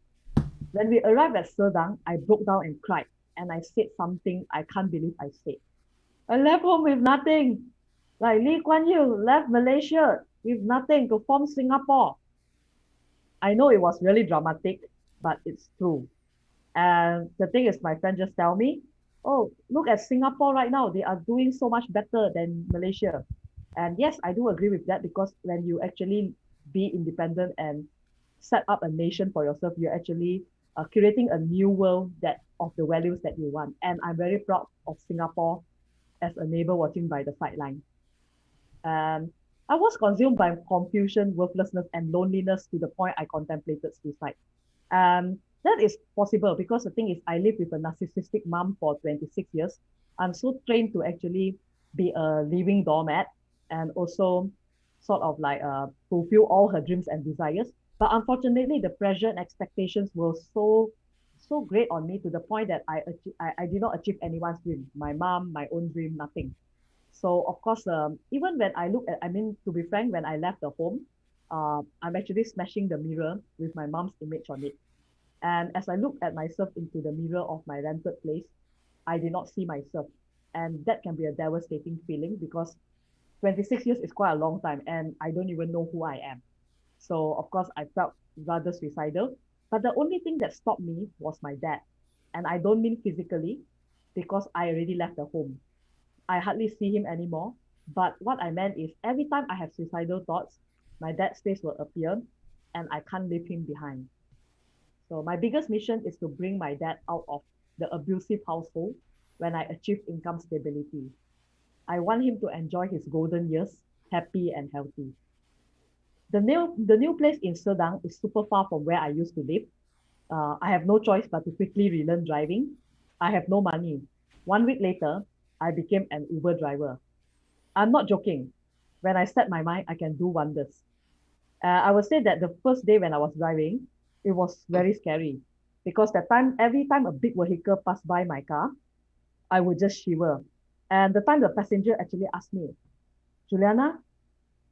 S7: When we arrived at Serdang, I broke down and cried, and I said something I can't believe I said. I left home with nothing. Like Lee Kuan Yew left Malaysia with nothing to form Singapore. I know it was really dramatic, but it's true. And the thing is, my friend just tell me, oh, look at Singapore right now. They are doing so much better than Malaysia. And yes, I do agree with that, because when you actually be independent and set up a nation for yourself, you're actually creating a new world that of the values that you want. And I'm very proud of Singapore as a neighbor watching by the sideline. I was consumed by confusion, worthlessness, and loneliness to the point I contemplated suicide. That is possible because the thing is, I lived with a narcissistic mom for 26 years. I'm so trained to actually be a living doormat and also sort of like fulfill all her dreams and desires. But unfortunately, the pressure and expectations were so great on me to the point that I did not achieve anyone's dream. My mom, my own dream, nothing. So of course, even when I look at, I mean, to be frank, when I left the home, I'm actually smashing the mirror with my mom's image on it. And as I look at myself into the mirror of my rented place, I did not see myself. And that can be a devastating feeling because 26 years is quite a long time and I don't even know who I am. So of course, I felt rather suicidal. But the only thing that stopped me was my dad. And I don't mean physically because I already left the home. I hardly see him anymore. But what I meant is every time I have suicidal thoughts, my dad's face will appear and I can't leave him behind. So my biggest mission is to bring my dad out of the abusive household when I achieve income stability. I want him to enjoy his golden years, happy and healthy. The new place in Serdang is super far from where I used to live. I have no choice but to quickly relearn driving. I have no money. 1 week later, I became an Uber driver. I'm not joking. When I set my mind, I can do wonders. I would say that the first day when I was driving, it was very scary because that time, every time a big vehicle passed by my car, I would just shiver. And the time the passenger actually asked me, Juliana,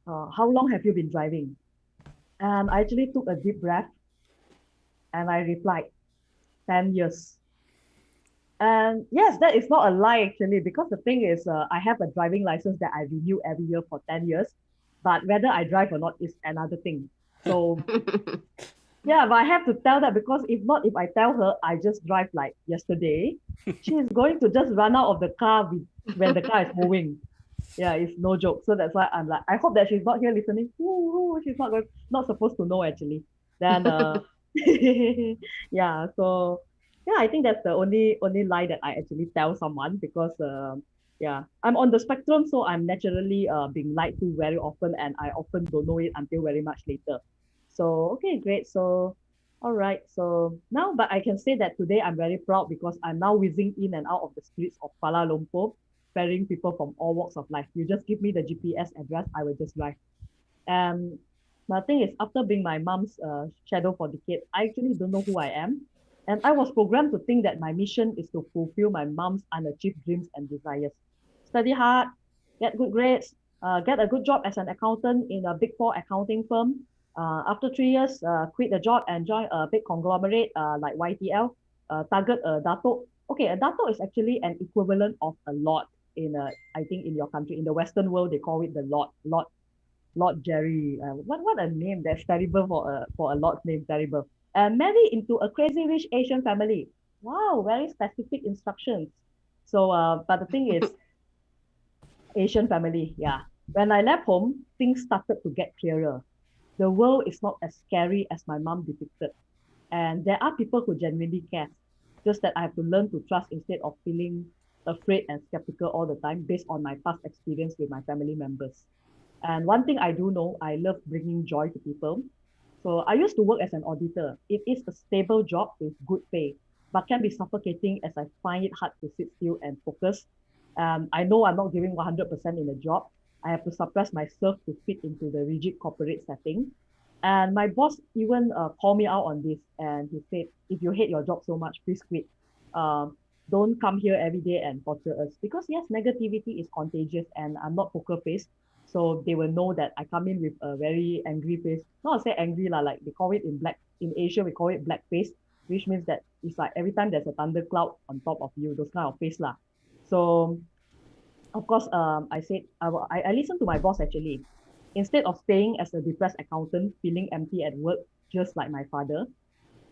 S7: how long have you been driving? And I actually took a deep breath and I replied, 10 years. And yes, that is not a lie actually, because the thing is, I have a driving license that I renew every year for 10 years, but whether I drive or not is another thing. So yeah, but I have to tell that because if not, if I tell her I just drive like yesterday, she's going to just run out of the car when the car is moving. Yeah, it's no joke. So that's why I'm like, I hope that she's not here listening. Ooh, she's not supposed to know actually. Then yeah, so yeah, I think that's the only lie that I actually tell someone because yeah, I'm on the spectrum, so I'm naturally being lied to very often, and I often don't know it until very much later. So okay, great. So all right. So now, but I can say that today I'm very proud because I'm now whizzing in and out of the streets of Kuala Lumpur, ferrying people from all walks of life. You just give me the GPS address, I will just drive. And the thing is, after being my mom's shadow for decades, I actually don't know who I am. And I was programmed to think that my mission is to fulfill my mom's unachieved dreams and desires. Study hard, get good grades, get a good job as an accountant in a big four accounting firm. After 3 years, quit the job and join a big conglomerate like YTL, target a dato. Okay, a dato is actually an equivalent of a lot in I think in your country. In the Western world, they call it the lot. Lord Jerry. What a name! That's terrible for a Lord's name. Terrible. Married into a crazy rich Asian family. Wow, very specific instructions. So, but the thing is, Asian family, yeah. When I left home, things started to get clearer. The world is not as scary as my mom depicted. And there are people who genuinely care. Just that I have to learn to trust instead of feeling afraid and skeptical all the time based on my past experience with my family members. And one thing I do know, I love bringing joy to people. So I used to work as an auditor. It is a stable job with good pay, but can be suffocating as I find it hard to sit still and focus. I know I'm not giving 100% in a job. I have to suppress myself to fit into the rigid corporate setting. And my boss even called me out on this, and he said, if you hate your job so much, please quit. Um, don't come here every day and torture us. Because yes, negativity is contagious and I'm not poker face. So they will know that I come in with a very angry face. Not to say angry, like they call it in Asia, we call it black face, which means that it's like every time there's a thundercloud on top of you, those kind of face lah. So of course, I said, I listened to my boss actually. Instead of staying as a depressed accountant, feeling empty at work, just like my father,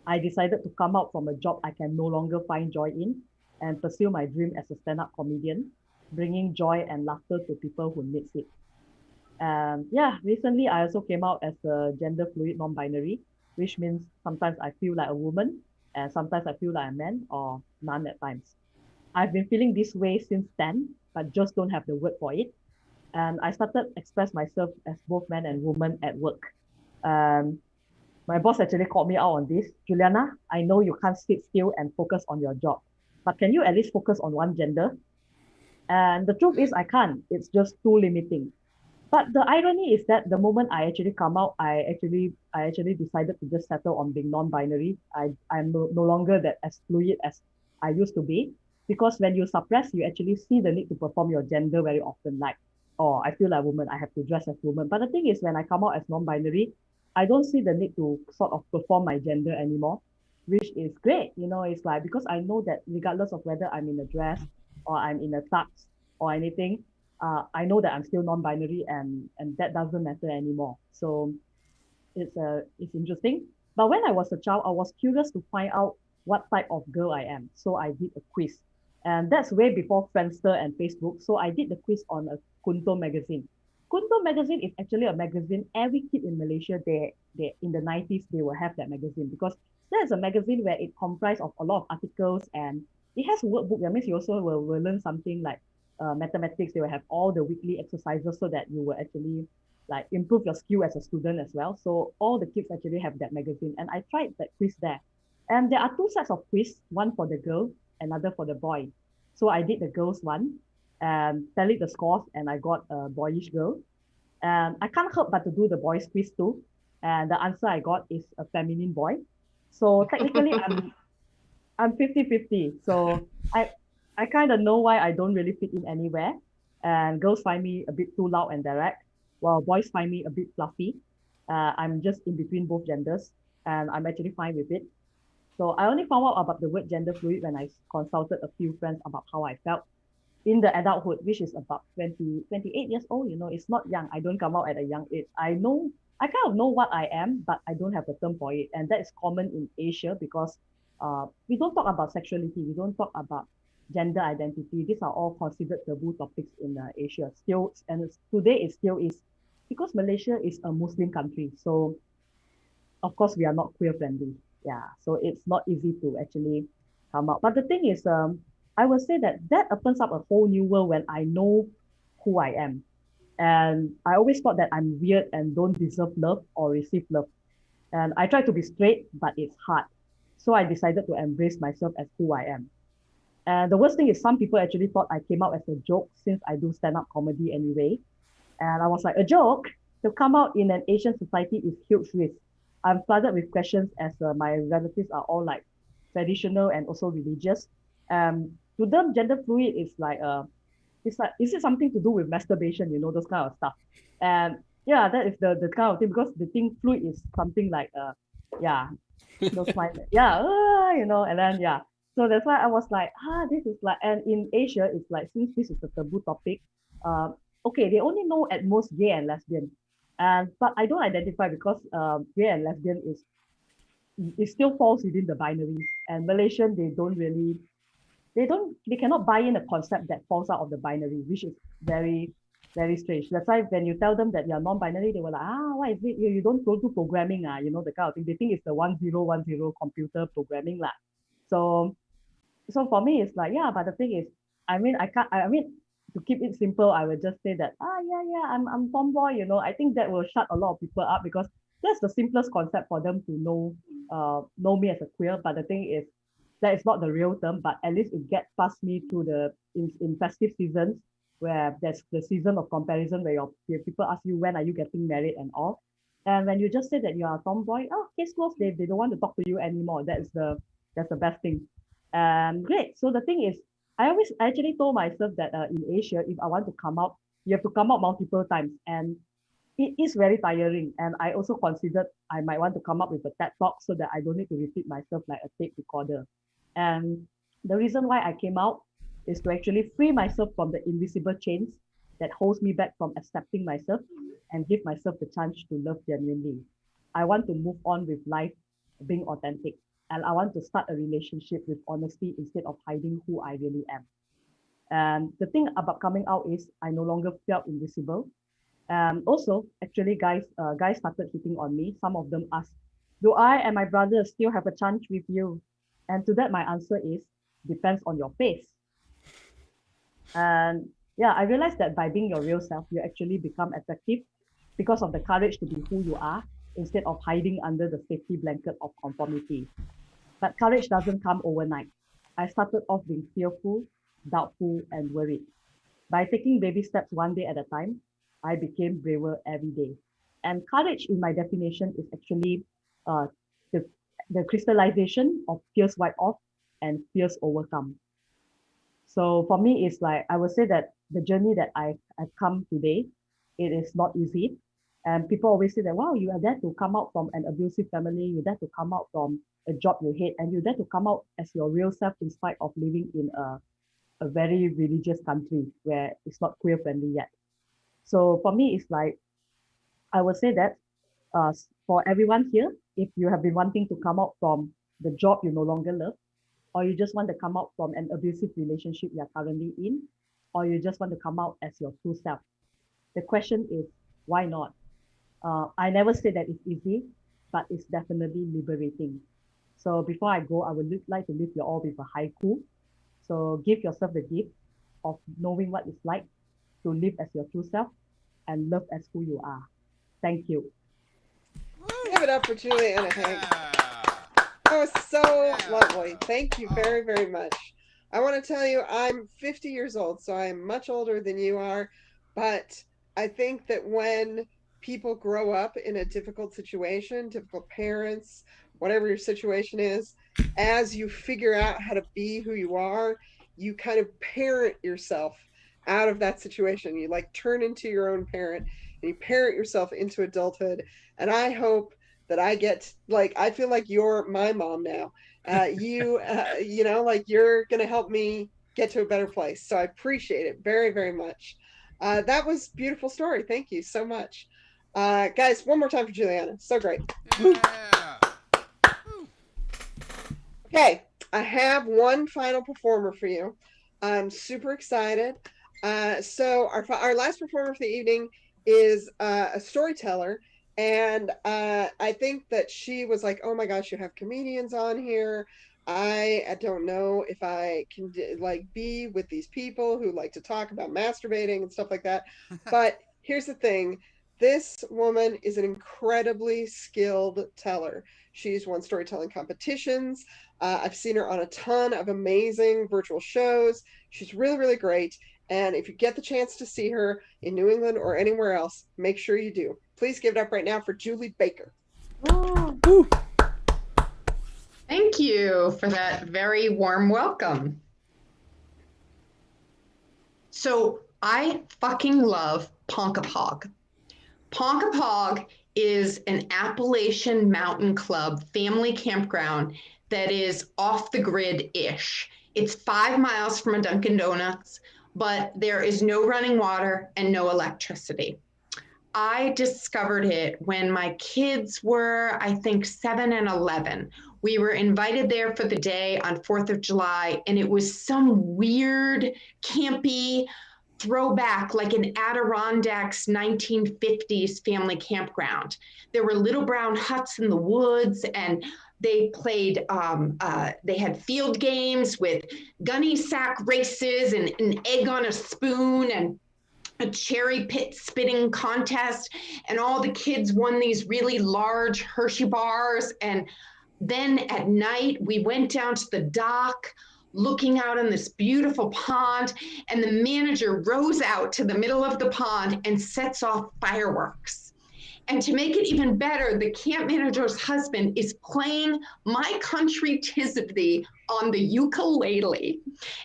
S7: I decided to come out from a job I can no longer find joy in and pursue my dream as a stand-up comedian, bringing joy and laughter to people who needs it. And yeah, recently I also came out as a gender fluid non-binary, which means sometimes I feel like a woman and sometimes I feel like a man or none at times. I've been feeling this way since then, but just don't have the word for it. And I started express myself as both man and woman at work. Um, my boss actually called me out on this. Juliana, I know you can't sit still and focus on your job, but can you at least focus on one gender? And the truth is I can't. It's just too limiting. But the irony is that the moment I actually come out, I actually decided to just settle on being non-binary. I'm no longer that as fluid as I used to be. Because when you suppress, you actually see the need to perform your gender very often. Like, oh, I feel like a woman, I have to dress as a woman. But the thing is, when I come out as non-binary, I don't see the need to sort of perform my gender anymore, which is great. It's like because I know that regardless of whether I'm in a dress or I'm in a tux or anything, I know that I'm still non-binary and that doesn't matter anymore. So it's interesting. But when I was a child, I was curious to find out what type of girl I am. So I did a quiz. And that's way before Friendster and Facebook. So I did the quiz on a Kunto magazine. Kunto magazine is actually a magazine. Every kid in Malaysia, they in the 90s, they will have that magazine because there's a magazine where it comprised of a lot of articles and it has a workbook. That means you also will learn something like mathematics. They will have all the weekly exercises so that you will actually like improve your skill as a student as well. So all the kids actually have that magazine. And I tried that quiz there. And there are two sets of quiz, one for the girl, another for the boy. So I did the girls one and tallied the scores and I got a boyish girl. And I can't help but to do the boys quiz too. And the answer I got is a feminine boy. So technically I'm 50-50. So I kind of know why I don't really fit in anywhere. And girls find me a bit too loud and direct, while boys find me a bit fluffy. I'm just in between both genders and I'm actually fine with it. So I only found out about the word gender fluid when I consulted a few friends about how I felt in the adulthood, which is about 28 years old. It's not young. I don't come out at a young age. I kind of know what I am, but I don't have a term for it. And that is common in Asia because we don't talk about sexuality. We don't talk about gender identity. These are all considered taboo topics in Asia still. And today it still is because Malaysia is a Muslim country. So of course we are not queer friendly. Yeah, so it's not easy to actually come out. But the thing is, I would say that opens up a whole new world when I know who I am. And I always thought that I'm weird and don't deserve love or receive love. And I try to be straight, but it's hard. So I decided to embrace myself as who I am. And the worst thing is some people actually thought I came out as a joke since I do stand-up comedy anyway. And I was like, a joke? To come out in an Asian society is huge risk. I'm flooded with questions as my relatives are all like traditional and also religious. To them, gender fluid is like, is it something to do with masturbation, those kind of stuff. And yeah, that is the kind of thing because the thing fluid is something like, yeah, those kind, yeah, and then, yeah. So that's why I was like, this is like, and in Asia, it's like, since this is a taboo topic, okay, they only know at most gay and lesbian. And but I don't identify because gay and lesbian is it still falls within the binary. And Malaysian, they cannot buy in a concept that falls out of the binary, which is very, very strange. That's why when you tell them that you're non-binary, they were like, what is it? You don't go to programming, the kind of thing. They think it's the 1010 computer programming lah. So so for me, it's like, yeah, but the thing is, I mean, to keep it simple, I would just say that, yeah, I'm tomboy, I think that will shut a lot of people up because that's the simplest concept for them to know me as a queer. But the thing is, that is not the real term, but at least it gets past me to in festive seasons where there's the season of comparison where people ask you when are you getting married and all. And when you just say that you are a tomboy, case closed, they don't want to talk to you anymore. That's the best thing. Great. So the thing is, I actually told myself that in Asia, if I want to come out, you have to come out multiple times, and it is very tiring. And I also considered I might want to come up with a TED talk so that I don't need to repeat myself like a tape recorder. And the reason why I came out is to actually free myself from the invisible chains that holds me back from accepting myself and give myself the chance to love genuinely. I want to move on with life being authentic. And I want to start a relationship with honesty instead of hiding who I really am. And the thing about coming out is I no longer felt invisible. Also, actually, guys started hitting on me. Some of them asked, "Do I and my brother still have a chance with you?" And to that, my answer is depends on your face. And yeah, I realized that by being your real self, you actually become attractive because of the courage to be who you are instead of hiding under the safety blanket of conformity. But courage doesn't come overnight. I started off being fearful, doubtful, and worried. By taking baby steps one day at a time, I became braver every day. And courage, in my definition, is actually uh, the, the crystallization of fears wiped off and fears overcome. So for me, it's like I would say that the journey that I've come today, it is not easy. And people always say that, wow, you are there to come out from an abusive family, you're there to come out from a job you hate, and you're there to come out as your real self in spite of living in a very religious country where it's not queer friendly yet. So for me, it's like I would say that for everyone here, if you have been wanting to come out from the job you no longer love, or you just want to come out from an abusive relationship you're currently in, or you just want to come out as your true self, the question is, why not? I never say that it's easy, but it's definitely liberating. So before I go, I would like to leave you all with a haiku. So give yourself the gift of knowing what it's like to live as your true self and love as who you are. Thank you.
S1: Give it up for Juliana Hank. That was so lovely. Thank you very, very much. I want to tell you, I'm 50 years old, so I'm much older than you are. But I think that when people grow up in a difficult situation, difficult parents, whatever your situation is, as you figure out how to be who you are, you kind of parent yourself out of that situation. You like turn into your own parent and you parent yourself into adulthood. And I hope that I get I feel like you're my mom now. Like you're gonna help me get to a better place. So I appreciate it very, very much. That was a beautiful story. Thank you so much. Guys, one more time for Juliana. So great.
S2: Yeah.
S1: Okay, I have one final performer for you. I'm super excited. So our last performer for the evening is a storyteller. And I think that she was like, oh my gosh, you have comedians on here. I don't know if I can be with these people who like to talk about masturbating and stuff like that. But here's the thing. This woman is an incredibly skilled teller. She's won storytelling competitions. I've seen her on a ton of amazing virtual shows. She's really, really great. And if you get the chance to see her in New England or anywhere else, make sure you do. Please give it up right now for Julie Baker.
S8: Woo. Thank you for that very warm welcome. So I fucking love Ponkapog. Ponkapog is an Appalachian Mountain Club family campground that is off the grid-ish. It's 5 miles from a Dunkin' Donuts, but there is no running water and no electricity. I discovered it when my kids were, I think, 7 and 11. We were invited there for the day on 4th of July, and it was some weird, campy throwback, like an Adirondacks 1950s family campground. There were little brown huts in the woods, and they played, they had field games with gunny sack races and an egg on a spoon and a cherry pit spitting contest, and all the kids won these really large Hershey bars. And then at night, we went down to the dock, looking out on this beautiful pond, and the manager rows out to the middle of the pond and sets off fireworks. And to make it even better, the camp manager's husband is playing My Country 'Tis of Thee on the ukulele.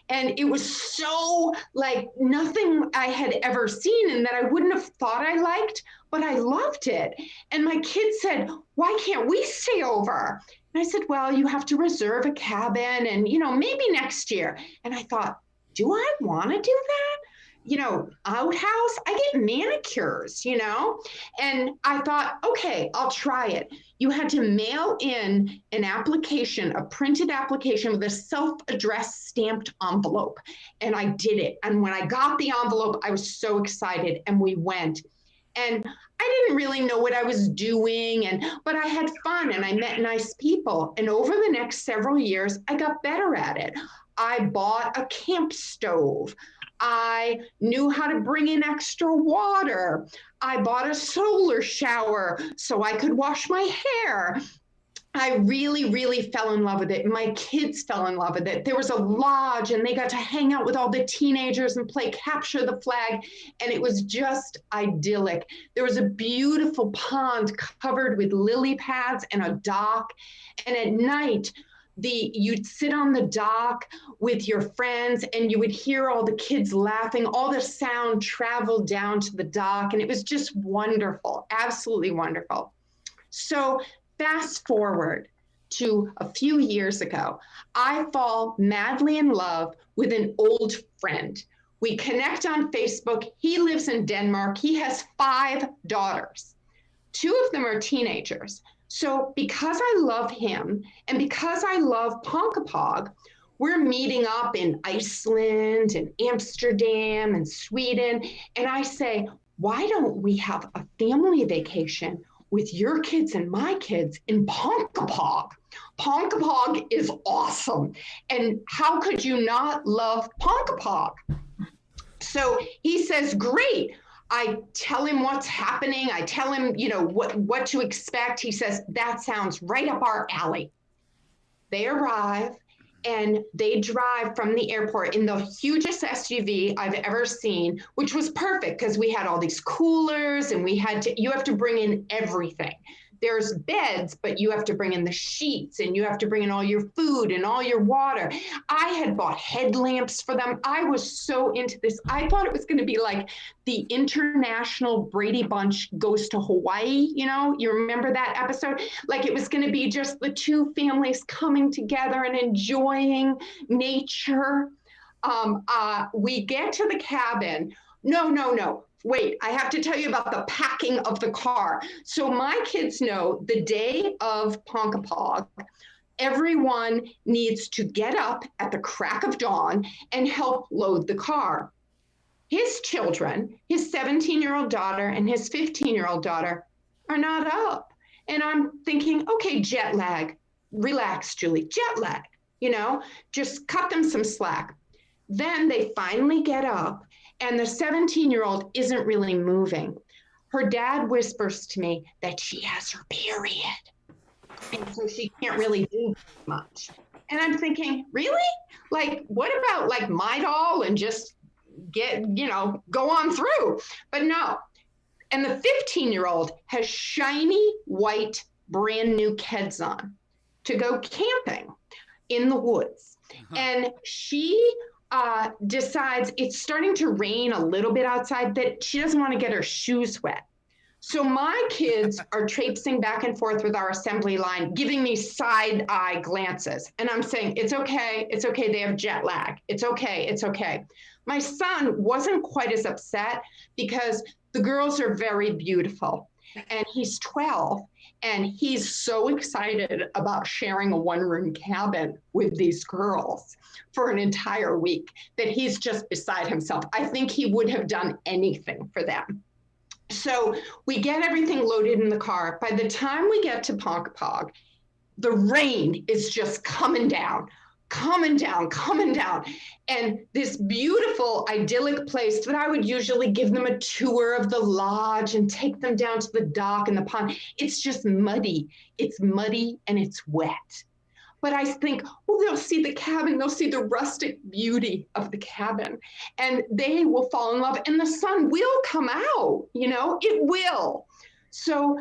S8: And it was so like nothing I had ever seen and that I wouldn't have thought I liked, but I loved it. And my kids said, why can't we stay over? And I said, well, you have to reserve a cabin and, maybe next year. And I thought, do I want to do that? Outhouse, I get manicures, and I thought, okay, I'll try it. You had to mail in an application, a printed application with a self-addressed stamped envelope. And I did it. And when I got the envelope, I was so excited and we went. And I didn't really know what I was doing, but I had fun and I met nice people. And over the next several years, I got better at it. I bought a camp stove. I knew how to bring in extra water. I bought a solar shower so I could wash my hair. I really, really fell in love with it. My kids fell in love with it. There was a lodge and they got to hang out with all the teenagers and play capture the flag. And it was just idyllic. There was a beautiful pond covered with lily pads and a dock. And at night, you'd sit on the dock with your friends and you would hear all the kids laughing, all the sound traveled down to the dock. And it was just wonderful, absolutely wonderful. So fast forward to a few years ago, I fall madly in love with an old friend. We connect on Facebook. He lives in Denmark. He has 5 daughters. 2 of them are teenagers. So because I love him and because I love Ponkapog, we're meeting up in Iceland and Amsterdam and Sweden. And I say, why don't we have a family vacation with your kids and my kids in Ponkapog? Ponkapog is awesome. And how could you not love Ponkapog? So he says, great. I tell him what's happening. I tell him, what to expect. He says, that sounds right up our alley. They arrive and they drive from the airport in the hugest SUV I've ever seen, which was perfect because we had all these coolers and you have to bring in everything. There's beds, but you have to bring in the sheets and you have to bring in all your food and all your water. I had bought headlamps for them. I was so into this. I thought it was going to be like the International Brady Bunch Goes to Hawaii. You remember that episode? Like it was going to be just the 2 families coming together and enjoying nature. We get to the cabin. No. Wait, I have to tell you about the packing of the car. So my kids know the day of Ponkapog, everyone needs to get up at the crack of dawn and help load the car. His children, his 17-year-old daughter and his 15-year-old daughter are not up. And I'm thinking, okay, jet lag, relax, Julie, jet lag, just cut them some slack. Then they finally get up. And the 17-year-old isn't really moving. Her dad whispers to me that she has her period. And so she can't really do much. And I'm thinking, really? Like, what about like Midol and just go on through? But no. And the 15-year-old has shiny white brand new Keds on to go camping in the woods. And she decides it's starting to rain a little bit outside, that she doesn't want to get her shoes wet. So my kids are traipsing back and forth with our assembly line, giving me side eye glances. And I'm saying, it's okay. They have jet lag. It's okay. My son wasn't quite as upset because the girls are very beautiful and he's 12 and he's so excited about sharing a one-room cabin with these girls for an entire week that he's just beside himself. I think he would have done anything for them. So we get everything loaded in the car. By the time we get to Ponkapog, the rain is just coming down. And this beautiful, idyllic place that I would usually give them a tour of the lodge and take them down to the dock and the pond. It's just muddy. It's muddy and it's wet. But I think, oh, they'll see the cabin, they'll see the rustic beauty of the cabin, and they will fall in love, and the sun will come out, it will. So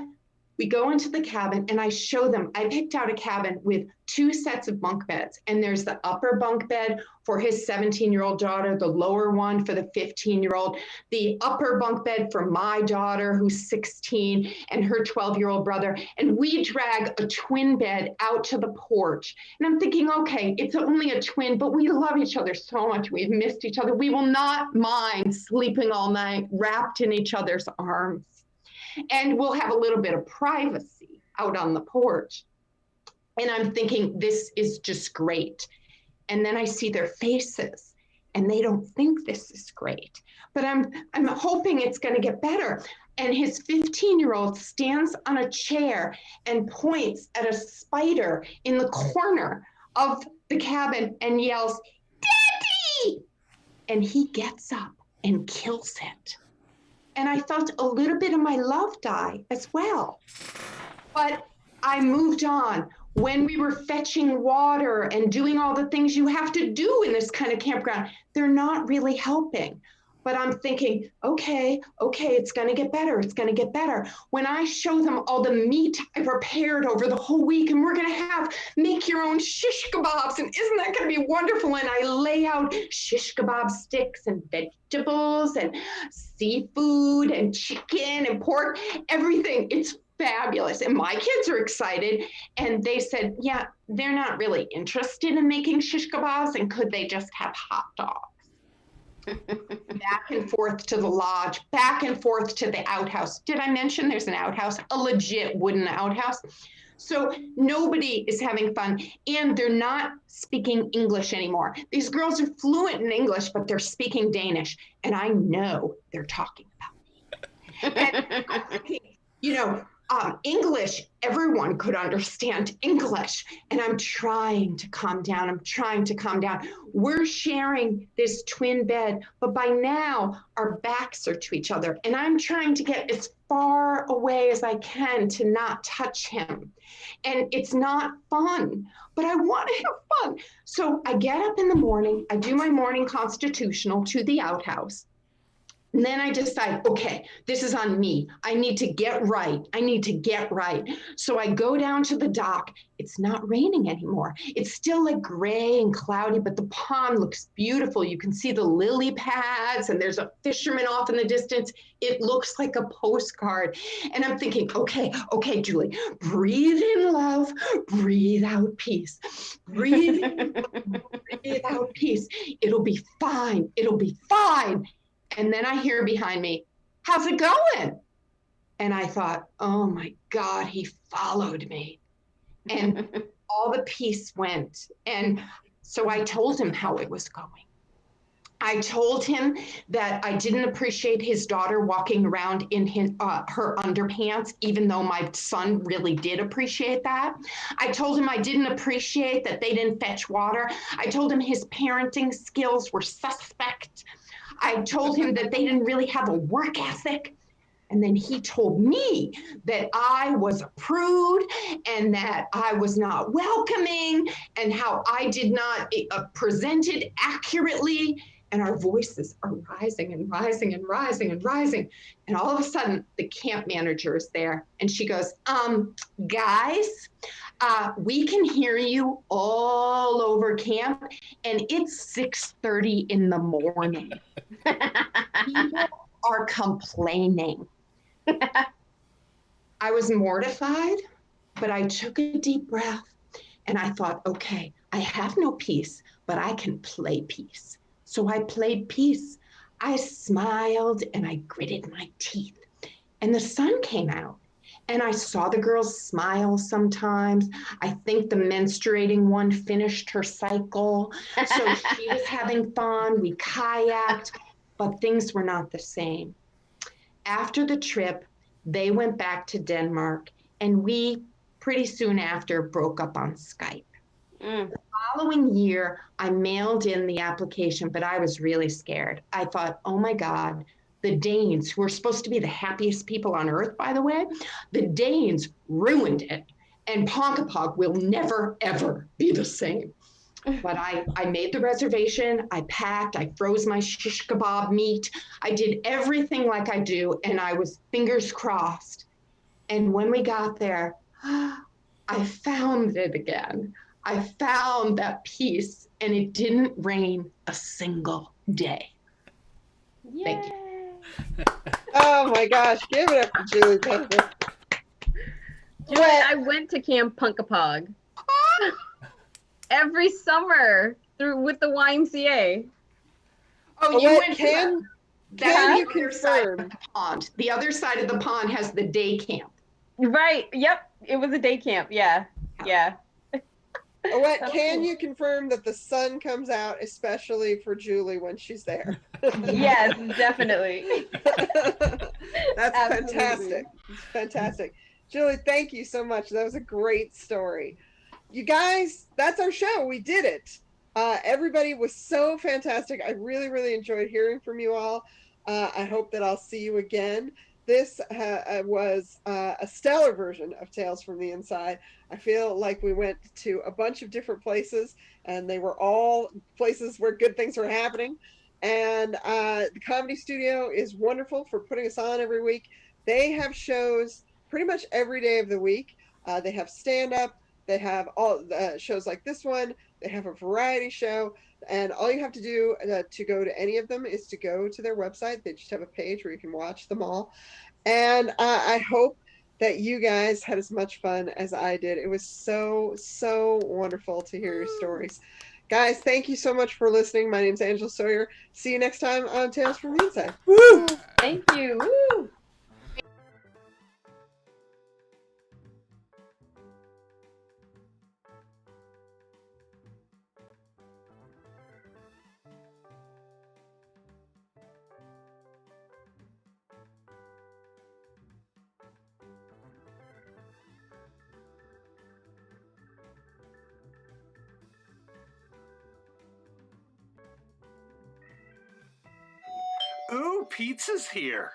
S8: we go into the cabin, and I show them, I picked out a cabin with 2 sets of bunk beds, and there's the upper bunk bed for his 17-year-old daughter, the lower one for the 15-year-old, the upper bunk bed for my daughter, who's 16, and her 12-year-old brother. And we drag a twin bed out to the porch. And I'm thinking, okay, it's only a twin, but we love each other so much. We've missed each other. We will not mind sleeping all night wrapped in each other's arms. And we'll have a little bit of privacy out on the porch. And I'm thinking, this is just great. And then I see their faces and they don't think this is great, but I'm hoping it's going to get better. And his 15-year-old stands on a chair and points at a spider in the corner of the cabin and yells, "Daddy!" And he gets up and kills it. And I felt a little bit of my love die as well. But I moved on. When we were fetching water and doing all the things you have to do in this kind of campground, they're not really helping. But I'm thinking, okay, it's going to get better. It's going to get better. When I show them all the meat I prepared over the whole week, and we're going to make your own shish kebabs, and isn't that going to be wonderful? And I lay out shish kebab sticks and vegetables and seafood and chicken and pork, everything. It's fabulous. And my kids are excited. And they said, yeah, they're not really interested in making shish kebabs. And could they just have hot dogs? Back and forth to the lodge, back and forth to the outhouse. Did I mention there's an outhouse, a legit wooden outhouse? So nobody is having fun, and they're not speaking English anymore. These girls are fluent in English, but they're speaking Danish, and I know they're talking about me. And I'm thinking, English, everyone could understand English. And I'm trying to calm down. We're sharing this twin bed, but by now our backs are to each other. And I'm trying to get as far away as I can to not touch him. And it's not fun, but I want to have fun. So I get up in the morning, I do my morning constitutional to the outhouse. And then I decide, okay, this is on me. I need to get right. So I go down to the dock. It's not raining anymore. It's still like gray and cloudy, but the pond looks beautiful. You can see the lily pads, and there's a fisherman off in the distance. It looks like a postcard. And I'm thinking, okay, Julie, breathe in love, breathe out peace. Breathe in love, breathe out peace. It'll be fine. And then I hear behind me, how's it going? And I thought, oh my God, he followed me. And all the peace went. And so I told him how it was going. I told him that I didn't appreciate his daughter walking around in her underpants, even though my son really did appreciate that. I told him I didn't appreciate that they didn't fetch water. I told him his parenting skills were suspect. I told him that they didn't really have a work ethic. And then he told me that I was a prude and that I was not welcoming and how I did not present it accurately. And our voices are rising and rising and rising and rising. And all of a sudden, the camp manager is there. And she goes, guys, we can hear you all over camp. And it's 6:30 in the morning. People are complaining. I was mortified, but I took a deep breath. And I thought, okay, I have no peace, but I can play peace. So I played peace. I smiled and I gritted my teeth. And the sun came out. And I saw the girls smile sometimes. I think the menstruating one finished her cycle. So she was having fun. We kayaked, but things were not the same. After the trip, they went back to Denmark, and we pretty soon after broke up on Skype. The following year, I mailed in the application, but I was really scared. I thought, oh my God, the Danes, who are supposed to be the happiest people on earth, by the way, the Danes ruined it. And Ponkapog will never, ever be the same. But I made the reservation, I packed, I froze my shish kebab meat. I did everything like I do, and I was fingers crossed. And when we got there, I found it again. I found that peace, and it didn't rain a single day. Thank you.
S1: Oh my gosh, give it up for Julie Baker.
S4: Julie, I went to Camp Punkapog every summer with the YMCA.
S8: Oh, you went
S1: can you confirm?
S8: Pond. The other side of the pond has the day camp.
S4: Right. Yep. It was a day camp. Yeah. Yeah.
S1: What can you confirm that the sun comes out, especially for Julie when she's there?
S4: Yes, definitely.
S1: That's
S4: Absolutely.
S1: fantastic. It's fantastic. Julie, thank you so much. That was a great story. You guys, that's our show. We did it. Everybody was so fantastic. I really, really enjoyed hearing from you all. I hope that I'll see you again. This was a stellar version of Tales from the Inside. I feel like we went to a bunch of different places, and they were all places where good things were happening. And the Comedy Studio is wonderful for putting us on every week. They have shows pretty much every day of the week. They have stand-up. They have all shows like this one. They have a variety show. And all you have to do to go to any of them is to go to their website. They just have a page where you can watch them all. And I hope that you guys had as much fun as I did. It was so, so wonderful to hear your stories. Guys, thank you so much for listening. My name's Angela Sawyer. See you next time on Tales from the Inside. Woo!
S4: Thank you. Woo!
S9: Ooh, pizza's here.